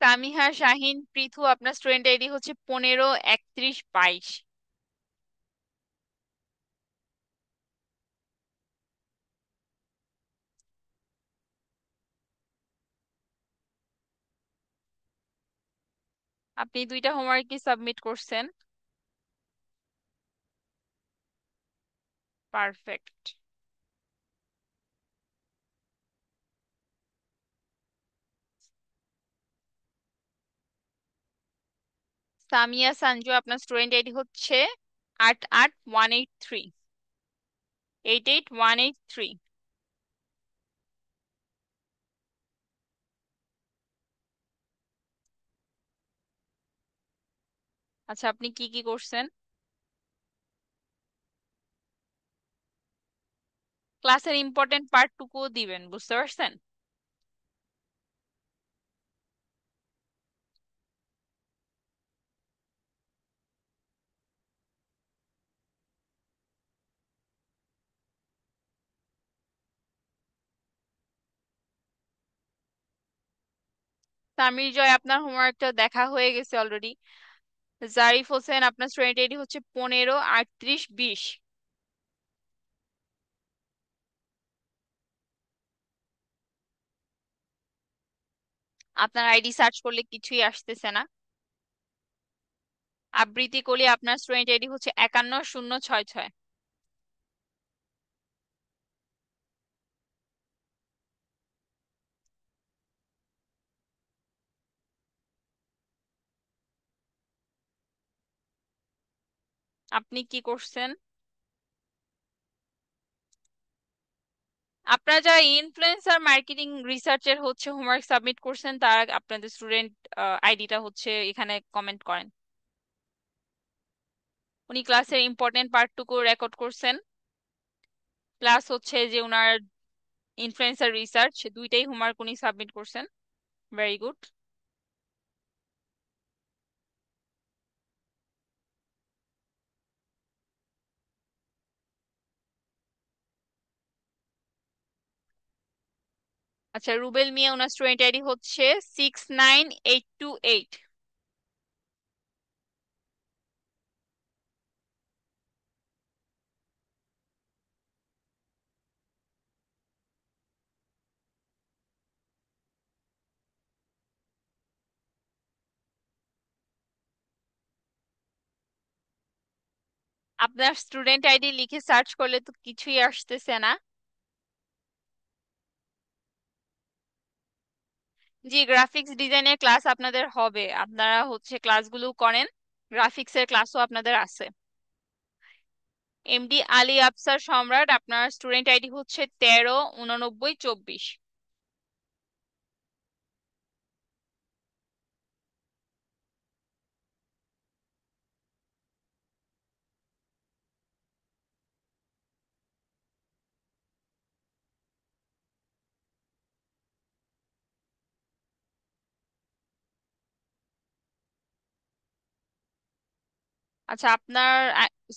সামিহা শাহিন পৃথু, আপনার স্টুডেন্ট আইডি হচ্ছে 15 31 22। আপনি দুইটা হোমওয়ার্ক কি সাবমিট করছেন? পারফেক্ট। সামিয়া সঞ্জু, আপনার স্টুডেন্ট আইডি হচ্ছে 88 183। 88 183। আচ্ছা, আপনি কি কি করছেন? ক্লাসের ইম্পর্টেন্ট পার্টটুকুও দিবেন, বুঝতে পারছেন? তামির জয়, আপনার হোমওয়ার্কটা দেখা হয়ে গেছে অলরেডি। জারিফ হোসেন, আপনার স্টুডেন্ট আইডি হচ্ছে 15 38 20। আপনার আইডি সার্চ করলে কিছুই আসতেছে না। আবৃত্তি কলি, আপনার স্টুডেন্ট আইডি হচ্ছে 51 066। আপনি কি করছেন? আপনারা যারা ইনফ্লুয়েন্সার মার্কেটিং রিসার্চের হচ্ছে হোমওয়ার্ক সাবমিট করছেন, তারা আপনাদের স্টুডেন্ট আইডিটা হচ্ছে এখানে কমেন্ট করেন। উনি ক্লাসের ইম্পর্টেন্ট পার্টটুকু রেকর্ড করছেন, প্লাস হচ্ছে যে উনার ইনফ্লুয়েন্সার রিসার্চ, দুইটাই হোমওয়ার্ক উনি সাবমিট করছেন। Very good. আচ্ছা, রুবেল মিয়া, ওনার স্টুডেন্ট আইডি হচ্ছে 69828। আপনার স্টুডেন্ট আইডি লিখে সার্চ করলে তো কিছুই আসতেছে না। জি, গ্রাফিক্স ডিজাইনের ক্লাস আপনাদের হবে, আপনারা হচ্ছে ক্লাসগুলো করেন। গ্রাফিক্সের ক্লাসও আপনাদের আছে। এমডি আলী আফসার সম্রাট, আপনার স্টুডেন্ট আইডি হচ্ছে 13 89 24। আচ্ছা, আপনার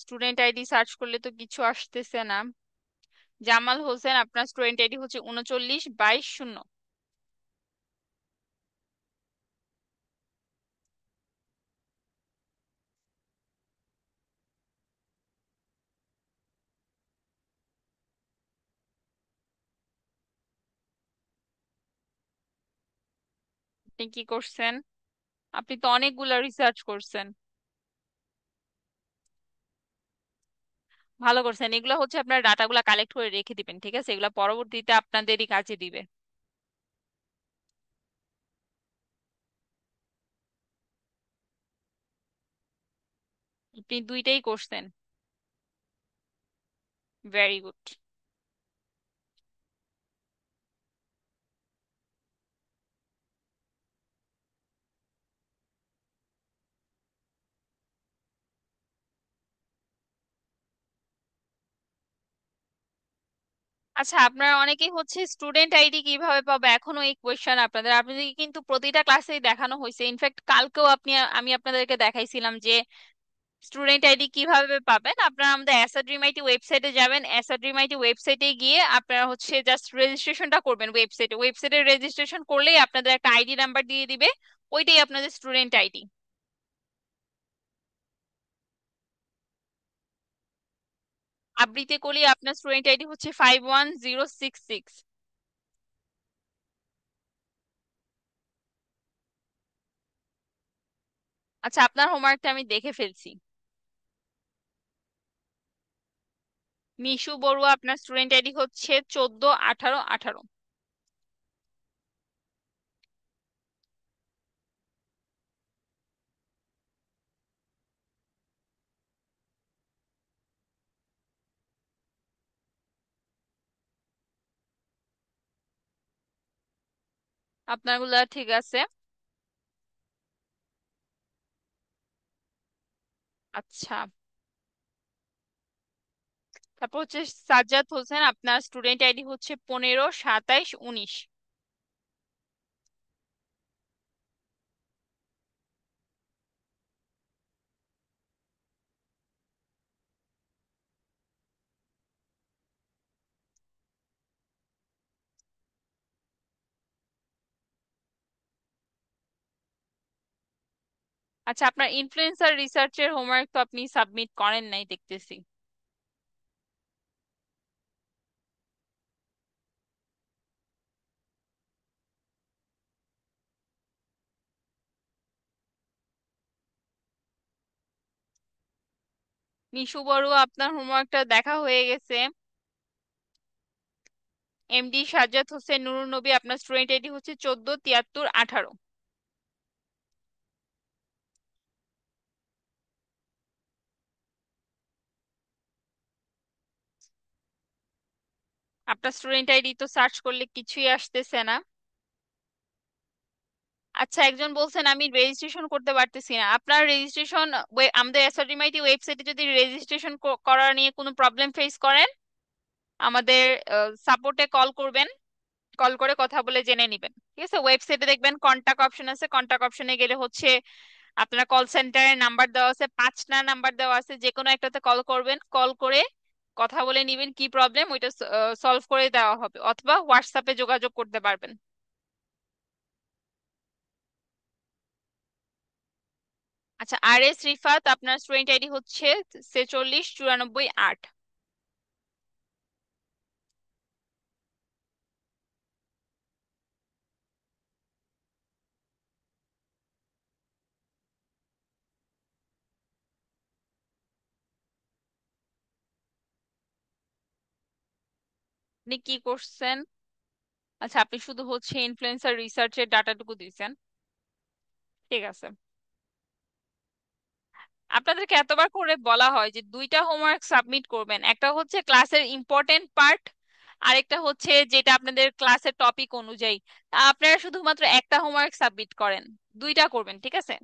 স্টুডেন্ট আইডি সার্চ করলে তো কিছু আসতেছে না। জামাল হোসেন, আপনার স্টুডেন্ট আইডি হচ্ছে 39 22 0। আপনি কি করছেন? আপনি তো অনেকগুলা রিসার্চ করছেন। ভালো করছেন, এগুলো হচ্ছে আপনার ডাটাগুলো কালেক্ট করে রেখে দিবেন, ঠিক আছে? এগুলো পরবর্তীতে আপনাদেরই কাজে দিবে। আপনি দুইটাই করছেন, ভেরি গুড। আচ্ছা, আপনারা অনেকেই হচ্ছে স্টুডেন্ট আইডি কিভাবে পাবে, এখনো এই কোয়েশ্চেন আপনাদের। আপনাদেরকে কিন্তু প্রতিটা ক্লাসেই দেখানো হয়েছে, ইনফ্যাক্ট কালকেও আমি আপনাদেরকে দেখাইছিলাম যে স্টুডেন্ট আইডি কিভাবে পাবেন। আপনারা আমাদের অ্যাসাড্রিম আইটি ওয়েবসাইটে যাবেন, অ্যাসাড্রিম আইটি ওয়েবসাইটে গিয়ে আপনারা হচ্ছে জাস্ট রেজিস্ট্রেশনটা করবেন। ওয়েবসাইটে রেজিস্ট্রেশন করলেই আপনাদের একটা আইডি নাম্বার দিয়ে দিবে, ওইটাই আপনাদের স্টুডেন্ট আইডি। আবৃত্তি করলে আপনার স্টুডেন্ট আইডি হচ্ছে 51066। আচ্ছা, আপনার হোমওয়ার্কটা আমি দেখে ফেলছি। মিশু বড়ুয়া, আপনার স্টুডেন্ট আইডি হচ্ছে 14 18 18। আপনারগুলা ঠিক আছে। আচ্ছা, তারপর হচ্ছে সাজ্জাদ হোসেন, আপনার স্টুডেন্ট আইডি হচ্ছে 15 27 19। আচ্ছা, আপনার ইনফ্লুয়েন্সার রিসার্চের হোমওয়ার্ক তো আপনি সাবমিট করেন নাই দেখতেছি। মিশু বড়ুয়া, আপনার হোমওয়ার্কটা দেখা হয়ে গেছে। এমডি সাজ্জাদ হোসেন নুরুন নবী, আপনার স্টুডেন্ট আইডি হচ্ছে 14 73 18। আপনার স্টুডেন্ট আইডি তো সার্চ করলে কিছুই আসতেছে না। আচ্ছা, একজন বলছেন আমি রেজিস্ট্রেশন করতে পারতেছি না। আপনার রেজিস্ট্রেশন, আমাদের এসআরডিমাইটি ওয়েবসাইটে যদি রেজিস্ট্রেশন করা নিয়ে কোনো প্রবলেম ফেস করেন, আমাদের সাপোর্টে কল করবেন, কল করে কথা বলে জেনে নিবেন, ঠিক আছে? ওয়েবসাইটে দেখবেন কন্টাক্ট অপশন আছে, কন্টাক্ট অপশনে গেলে হচ্ছে আপনার কল সেন্টারের নাম্বার দেওয়া আছে, 5টা নাম্বার দেওয়া আছে, যে কোনো একটাতে কল করবেন, কল করে কথা বলে নিবেন কি প্রবলেম, ওইটা সলভ করে দেওয়া হবে, অথবা হোয়াটসঅ্যাপে যোগাযোগ করতে পারবেন। আচ্ছা, আর এস রিফাত, আপনার স্টুডেন্ট আইডি হচ্ছে 46 94 8। আপনি কি করছেন? আচ্ছা, আপনি শুধু হচ্ছে ইনফ্লুয়েন্সার রিসার্চের ডাটাটুকু দিয়েছেন, ঠিক আছে। আপনাদেরকে এতবার করে বলা হয় যে দুইটা হোমওয়ার্ক সাবমিট করবেন, একটা হচ্ছে ক্লাসের ইম্পর্টেন্ট পার্ট, আরেকটা হচ্ছে যেটা আপনাদের ক্লাসের টপিক অনুযায়ী। তা আপনারা শুধুমাত্র একটা হোমওয়ার্ক সাবমিট করেন, দুইটা করবেন, ঠিক আছে?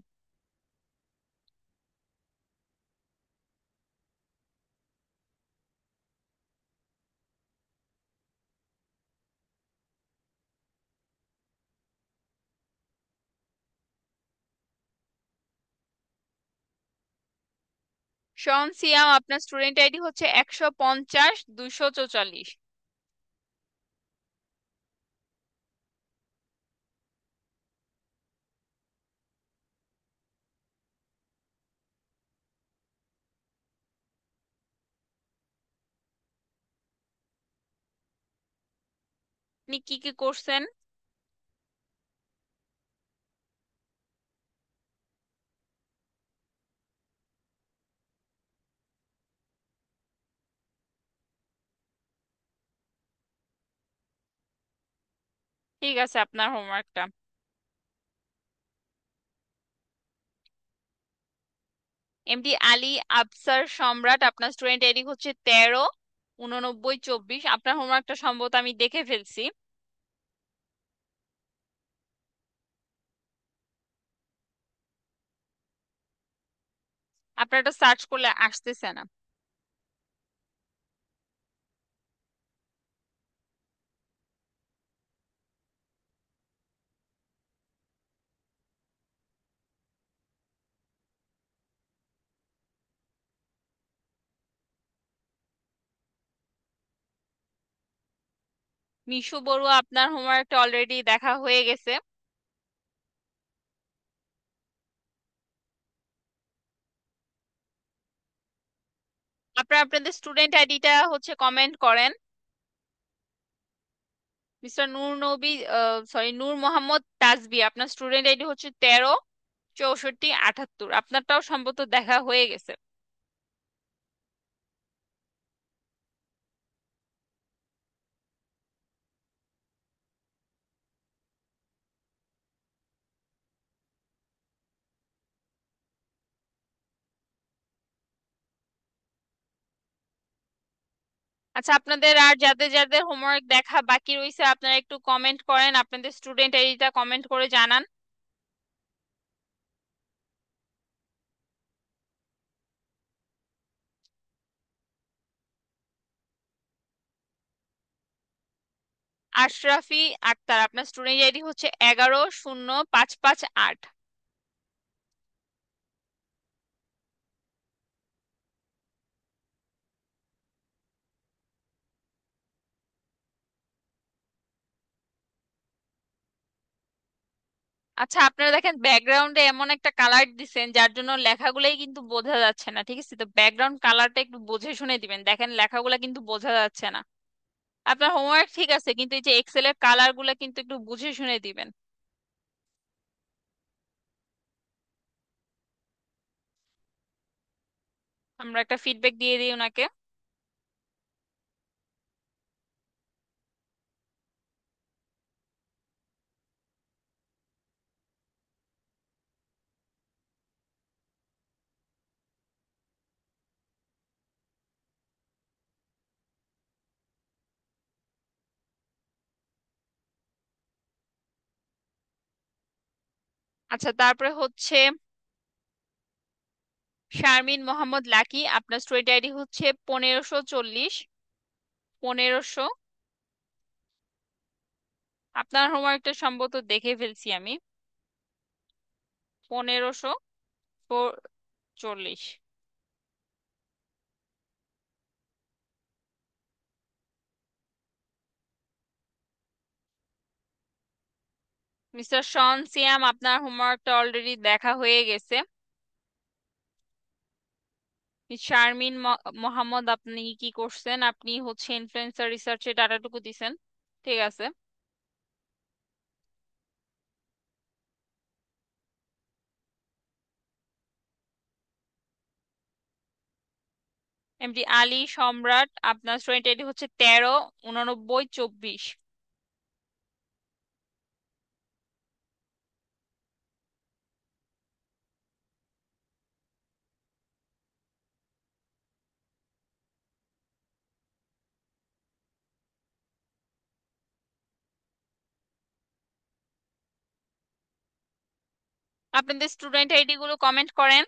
শন সিয়াম, আপনার স্টুডেন্ট আইডি হচ্ছে 150 244। আপনি কি কি করছেন? ঠিক আছে, আপনার হোমওয়ার্কটা। এমডি আলী আফসার সম্রাট, আপনার স্টুডেন্ট আইডি হচ্ছে 13 89 24। আপনার হোমওয়ার্কটা সম্ভবত আমি দেখে ফেলছি। আপনার এটা সার্চ করলে আসতেছে না। মিশু বড়ুয়া, আপনার হোমওয়ার্কটা অলরেডি দেখা হয়ে গেছে। আপনারা আপনাদের স্টুডেন্ট আইডিটা হচ্ছে কমেন্ট করেন। মিস্টার নূর নবী, সরি, নূর মোহাম্মদ তাজবি, আপনার স্টুডেন্ট আইডি হচ্ছে 13 64 78। আপনারটাও সম্ভবত দেখা হয়ে গেছে। আচ্ছা, আপনাদের আর যাদের যাদের হোমওয়ার্ক দেখা বাকি রয়েছে আপনারা একটু কমেন্ট করেন, আপনাদের স্টুডেন্ট আইডিটা কমেন্ট করে জানান। আশরাফি আক্তার, আপনার স্টুডেন্ট আইডি হচ্ছে 11 0558। আচ্ছা, আপনারা দেখেন ব্যাকগ্রাউন্ডে এমন একটা কালার দিছেন যার জন্য লেখাগুলাই কিন্তু বোঝা যাচ্ছে না। ঠিক আছে, তো ব্যাকগ্রাউন্ড কালারটা একটু বুঝে শুনে দিবেন, দেখেন লেখাগুলা কিন্তু বোঝা যাচ্ছে না। আপনার হোমওয়ার্ক ঠিক আছে, কিন্তু এই যে এক্সেলের কালার গুলা কিন্তু একটু বুঝে শুনে দিবেন। আমরা একটা ফিডব্যাক দিয়ে দিই ওনাকে। আচ্ছা, তারপরে হচ্ছে শারমিন মোহাম্মদ লাকি, আপনার স্টুডেন্ট আইডি হচ্ছে 1540। 1500। আপনার হোমওয়ার্কটা সম্ভবত দেখে ফেলছি আমি। 1540। মিস্টার শন সিয়াম, আপনার হোমওয়ার্কটা অলরেডি দেখা হয়ে গেছে। মিস শারমিন মোহাম্মদ, আপনি কি করছেন? আপনি হচ্ছে ইনফ্লুয়েন্সার রিসার্চে ডাটাটুকু দিছেন। ঠিক আছে। এমডি আলী সম্রাট, আপনার স্টুডেন্ট আইডি হচ্ছে 13 89 24। আপনাদের স্টুডেন্ট আইডি গুলো কমেন্ট করেন।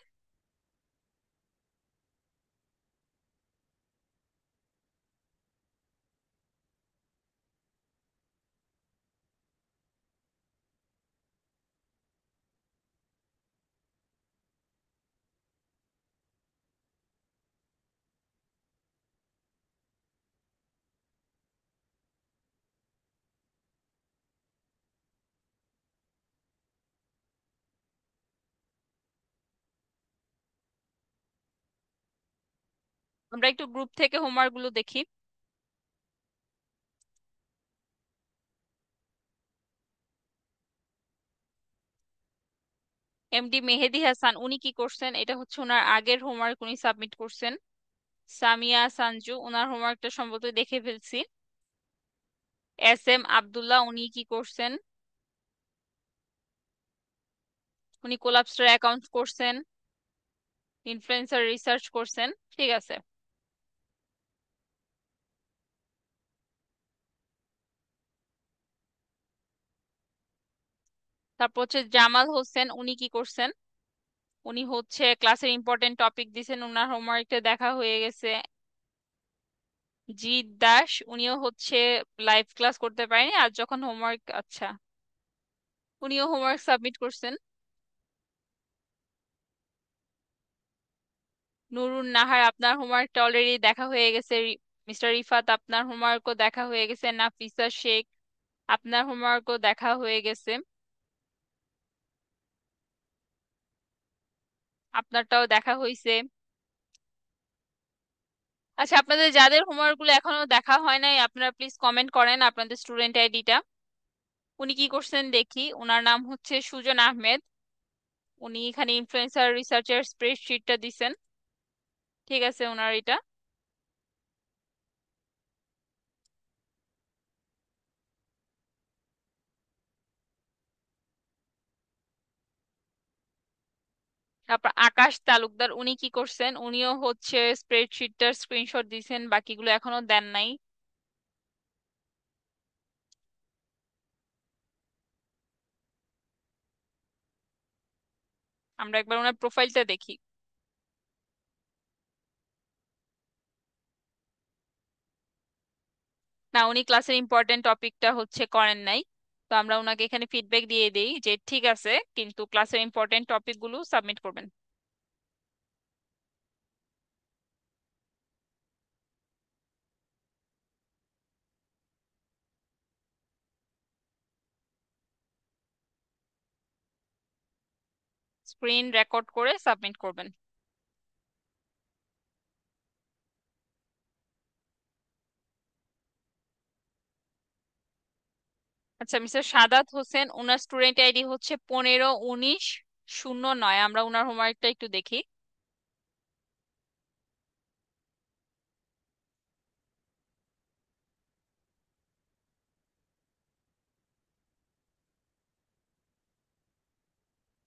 আমরা একটু গ্রুপ থেকে হোমওয়ার্ক গুলো দেখি। এমডি মেহেদি হাসান, উনি কি করছেন? এটা হচ্ছে ওনার আগের হোমওয়ার্ক, উনি সাবমিট করছেন। সামিয়া সানজু, ওনার হোমওয়ার্কটা সম্ভবত দেখে ফেলছি। SM আব্দুল্লাহ, উনি কি করছেন? উনি কোলাপস্টার অ্যাকাউন্ট করছেন, ইনফ্লুয়েন্সার রিসার্চ করছেন। ঠিক আছে। তারপর হচ্ছে জামাল হোসেন, উনি কি করছেন? উনি হচ্ছে ক্লাসের ইম্পর্টেন্ট টপিক দিছেন, উনার হোমওয়ার্কটা দেখা হয়ে গেছে। জিৎ দাস, উনিও হচ্ছে লাইভ ক্লাস করতে পারেনি, আর যখন হোমওয়ার্ক, আচ্ছা, উনিও হোমওয়ার্ক সাবমিট করছেন। নুরুন নাহার, আপনার হোমওয়ার্কটা অলরেডি দেখা হয়ে গেছে। মিস্টার রিফাত, আপনার হোমওয়ার্কও দেখা হয়ে গেছে। নাফিসা শেখ, আপনার হোমওয়ার্কও দেখা হয়ে গেছে। আপনারটাও দেখা হয়েছে। আচ্ছা, আপনাদের যাদের হোমওয়ার্ক গুলো এখনো দেখা হয় নাই, আপনারা প্লিজ কমেন্ট করেন আপনাদের স্টুডেন্ট আইডিটা। উনি কি করছেন দেখি। ওনার নাম হচ্ছে সুজন আহমেদ। উনি এখানে ইনফ্লুয়েন্সার রিসার্চের স্প্রেডশিটটা দিছেন। ঠিক আছে, ওনার এটা। তারপর আকাশ তালুকদার, উনি কি করছেন? উনিও হচ্ছে স্প্রেডশিটটার স্ক্রিনশট দিছেন, বাকিগুলো এখনো দেন নাই। আমরা একবার ওনার প্রোফাইলটা দেখি। না, উনি ক্লাসের ইম্পর্টেন্ট টপিকটা হচ্ছে করেন নাই। তো আমরা ওনাকে এখানে ফিডব্যাক দিয়ে দেই যে ঠিক আছে, কিন্তু ক্লাসের ইম্পর্টেন্ট টপিকগুলো সাবমিট করবেন। স্ক্রিন রেকর্ড করে সাবমিট করবেন। আচ্ছা, মিস্টার সাদাত হোসেন, ওনার স্টুডেন্ট আইডি হচ্ছে 15-19-09। আমরা ওনার হোমওয়ার্কটা একটু দেখি।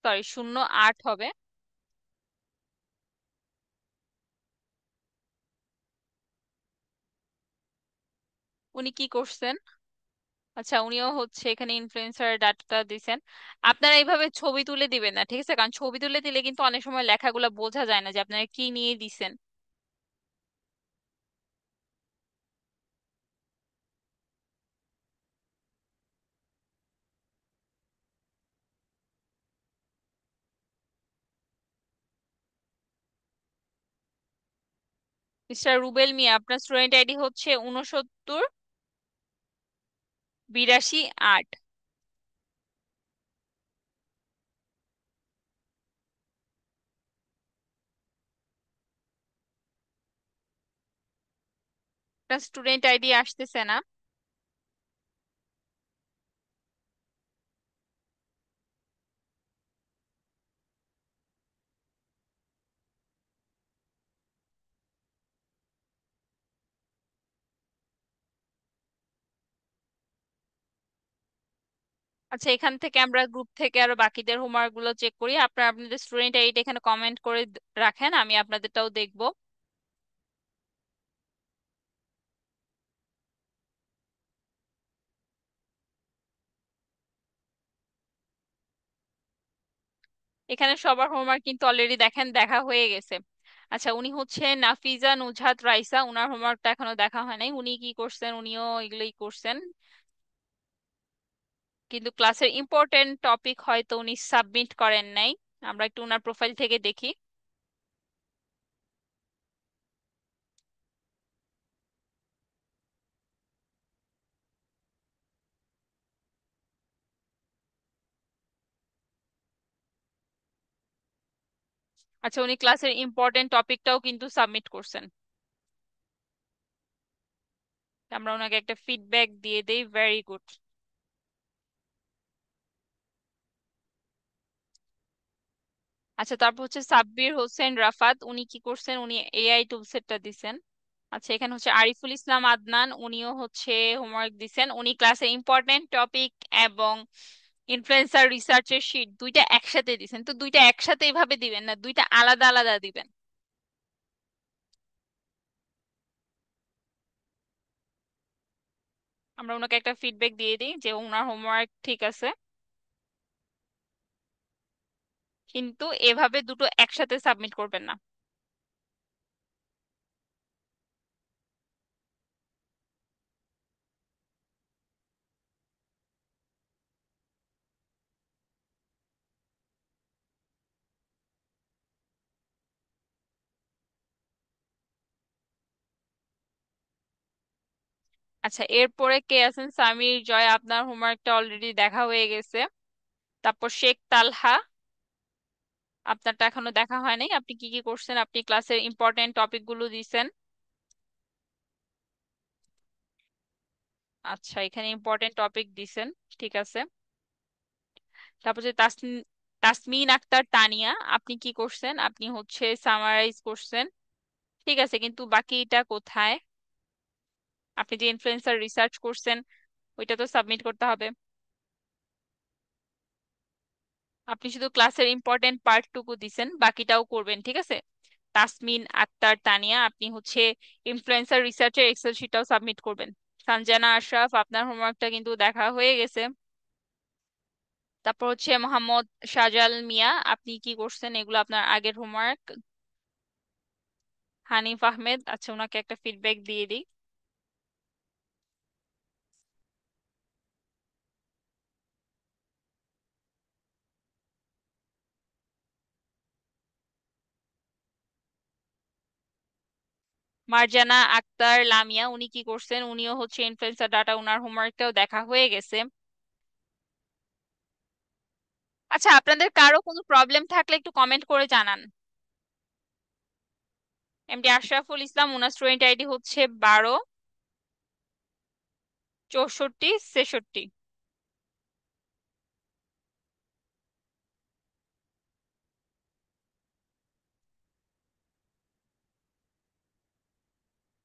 সরি, 08 হবে। উনি কি করছেন? আচ্ছা, উনিও হচ্ছে এখানে ইনফ্লুয়েন্সার ডাটাটা দিছেন। আপনারা এইভাবে ছবি তুলে দিবেন না, ঠিক আছে? কারণ ছবি তুলে দিলে কিন্তু অনেক সময় লেখাগুলো বোঝা যায় না যে আপনারা কি নিয়ে দিছেন। মিস্টার রুবেল মিয়া, আপনার স্টুডেন্ট আইডি হচ্ছে 69-82-8। আপনার স্টুডেন্ট আইডি আসতেছে না। আচ্ছা, এখান থেকে আমরা গ্রুপ থেকে আরো বাকিদের হোমওয়ার্ক গুলো চেক করি। আপনারা আপনাদের স্টুডেন্ট আইডি এখানে কমেন্ট করে রাখেন, আমি আপনাদেরটাও দেখবো। এখানে সবার হোমওয়ার্ক কিন্তু অলরেডি দেখেন দেখা হয়ে গেছে। আচ্ছা, উনি হচ্ছে নাফিজা নুজহাত রাইসা, উনার হোমওয়ার্কটা এখনো দেখা হয় নাই। উনি কি করছেন? উনিও এগুলোই করছেন, কিন্তু ক্লাসের ইম্পর্টেন্ট টপিক হয়তো উনি সাবমিট করেন নাই। আমরা একটু উনার প্রোফাইল থেকে দেখি। আচ্ছা, উনি ক্লাসের ইম্পর্টেন্ট টপিকটাও কিন্তু সাবমিট করছেন। আমরা ওনাকে একটা ফিডব্যাক দিয়ে দেই, ভেরি গুড। আচ্ছা, তারপর হচ্ছে সাব্বির হোসেন রাফাত, উনি কি করছেন? উনি এআই টুলসেটটা দিছেন। আচ্ছা, এখানে হচ্ছে আরিফুল ইসলাম আদনান, উনিও হচ্ছে হোমওয়ার্ক দিছেন। উনি ক্লাসের ইম্পর্টেন্ট টপিক এবং ইনফ্লুয়েন্সার রিসার্চের শিট দুইটা একসাথে দিছেন। তো দুইটা একসাথে এইভাবে দিবেন না, দুইটা আলাদা আলাদা দিবেন। আমরা ওনাকে একটা ফিডব্যাক দিয়ে দিই যে ওনার হোমওয়ার্ক ঠিক আছে, কিন্তু এভাবে দুটো একসাথে সাবমিট করবেন না। আচ্ছা, এরপরে কে আছেন? সামির জয়, আপনার হোমওয়ার্কটা অলরেডি দেখা হয়ে গেছে। তারপর শেখ তালহা, আপনারটা এখনো দেখা হয় নাই। আপনি কি কি করছেন? আপনি ক্লাসের ইম্পর্টেন্ট টপিকগুলো দিছেন। আচ্ছা, এখানে ইম্পর্টেন্ট টপিক দিছেন, ঠিক আছে। তারপর যে তাসমিন আক্তার তানিয়া, আপনি কি করছেন? আপনি হচ্ছে সামারাইজ করছেন, ঠিক আছে, কিন্তু বাকিটা কোথায়? আপনি যে ইনফ্লুয়েন্সার রিসার্চ করছেন ওইটা তো সাবমিট করতে হবে। আপনি শুধু ক্লাসের ইম্পর্টেন্ট পার্টটুকু দিছেন, বাকিটাও করবেন, ঠিক আছে। তাসমিন আক্তার তানিয়া, আপনি হচ্ছে ইনফ্লুয়েন্সার রিসার্চের এক্সেল শিটটাও সাবমিট করবেন। সানজানা আশরাফ, আপনার হোমওয়ার্কটা কিন্তু দেখা হয়ে গেছে। তারপর হচ্ছে মোহাম্মদ শাহজাল মিয়া, আপনি কি করছেন? এগুলো আপনার আগের হোমওয়ার্ক। হানিফ আহমেদ, আচ্ছা, ওনাকে একটা ফিডব্যাক দিয়ে দিই। মার্জানা আক্তার লামিয়া, উনি কি করছেন? উনিও হচ্ছে ইনফ্লুয়েন্সার ডাটা, ওনার হোমওয়ার্কটাও দেখা হয়ে গেছে। আচ্ছা, আপনাদের কারো কোনো প্রবলেম থাকলে একটু কমেন্ট করে জানান। এমডি আশরাফুল ইসলাম, ওনার স্টুডেন্ট আইডি হচ্ছে 12 64 66।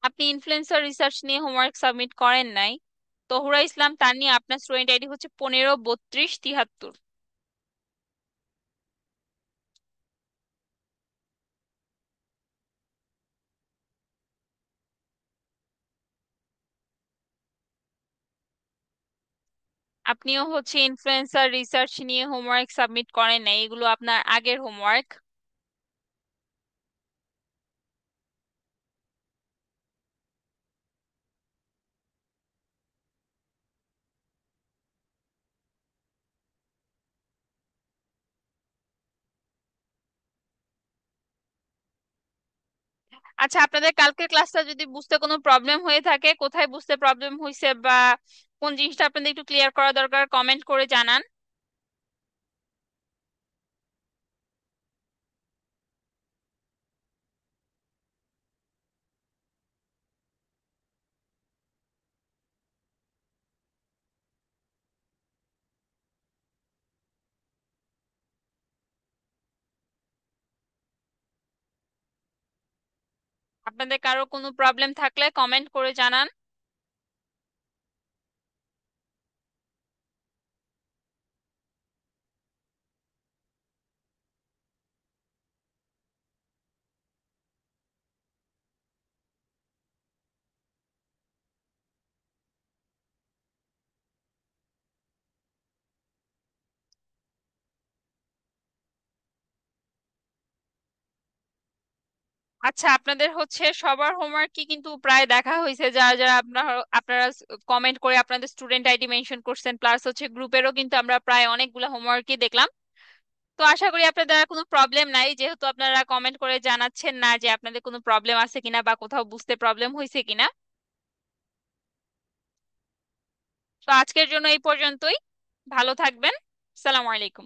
আপনি ইনফ্লুয়েন্সার রিসার্চ নিয়ে হোমওয়ার্ক সাবমিট করেন নাই। তহুরা ইসলাম তান্নি, আপনার স্টুডেন্ট আইডি হচ্ছে 15 32 73। আপনিও হচ্ছে ইনফ্লুয়েন্সার রিসার্চ নিয়ে হোমওয়ার্ক সাবমিট করেন নাই, এগুলো আপনার আগের হোমওয়ার্ক। আচ্ছা, আপনাদের কালকের ক্লাসটা যদি বুঝতে কোনো প্রবলেম হয়ে থাকে, কোথায় বুঝতে প্রবলেম হয়েছে বা কোন জিনিসটা আপনাদের একটু ক্লিয়ার করা দরকার, কমেন্ট করে জানান। আপনাদের কারো কোনো প্রবলেম থাকলে কমেন্ট করে জানান। আচ্ছা, আপনাদের হচ্ছে সবার হোমওয়ার্ক কি কিন্তু প্রায় দেখা হয়েছে, যারা যারা আপনারা কমেন্ট করে আপনাদের স্টুডেন্ট আইডি মেনশন করছেন, প্লাস হচ্ছে গ্রুপেরও কিন্তু আমরা প্রায় অনেকগুলো হোমওয়ার্কই দেখলাম। তো আশা করি আপনাদের আর কোনো প্রবলেম নাই, যেহেতু আপনারা কমেন্ট করে জানাচ্ছেন না যে আপনাদের কোনো প্রবলেম আছে কিনা বা কোথাও বুঝতে প্রবলেম হয়েছে কিনা। তো আজকের জন্য এই পর্যন্তই। ভালো থাকবেন। আসসালামু আলাইকুম।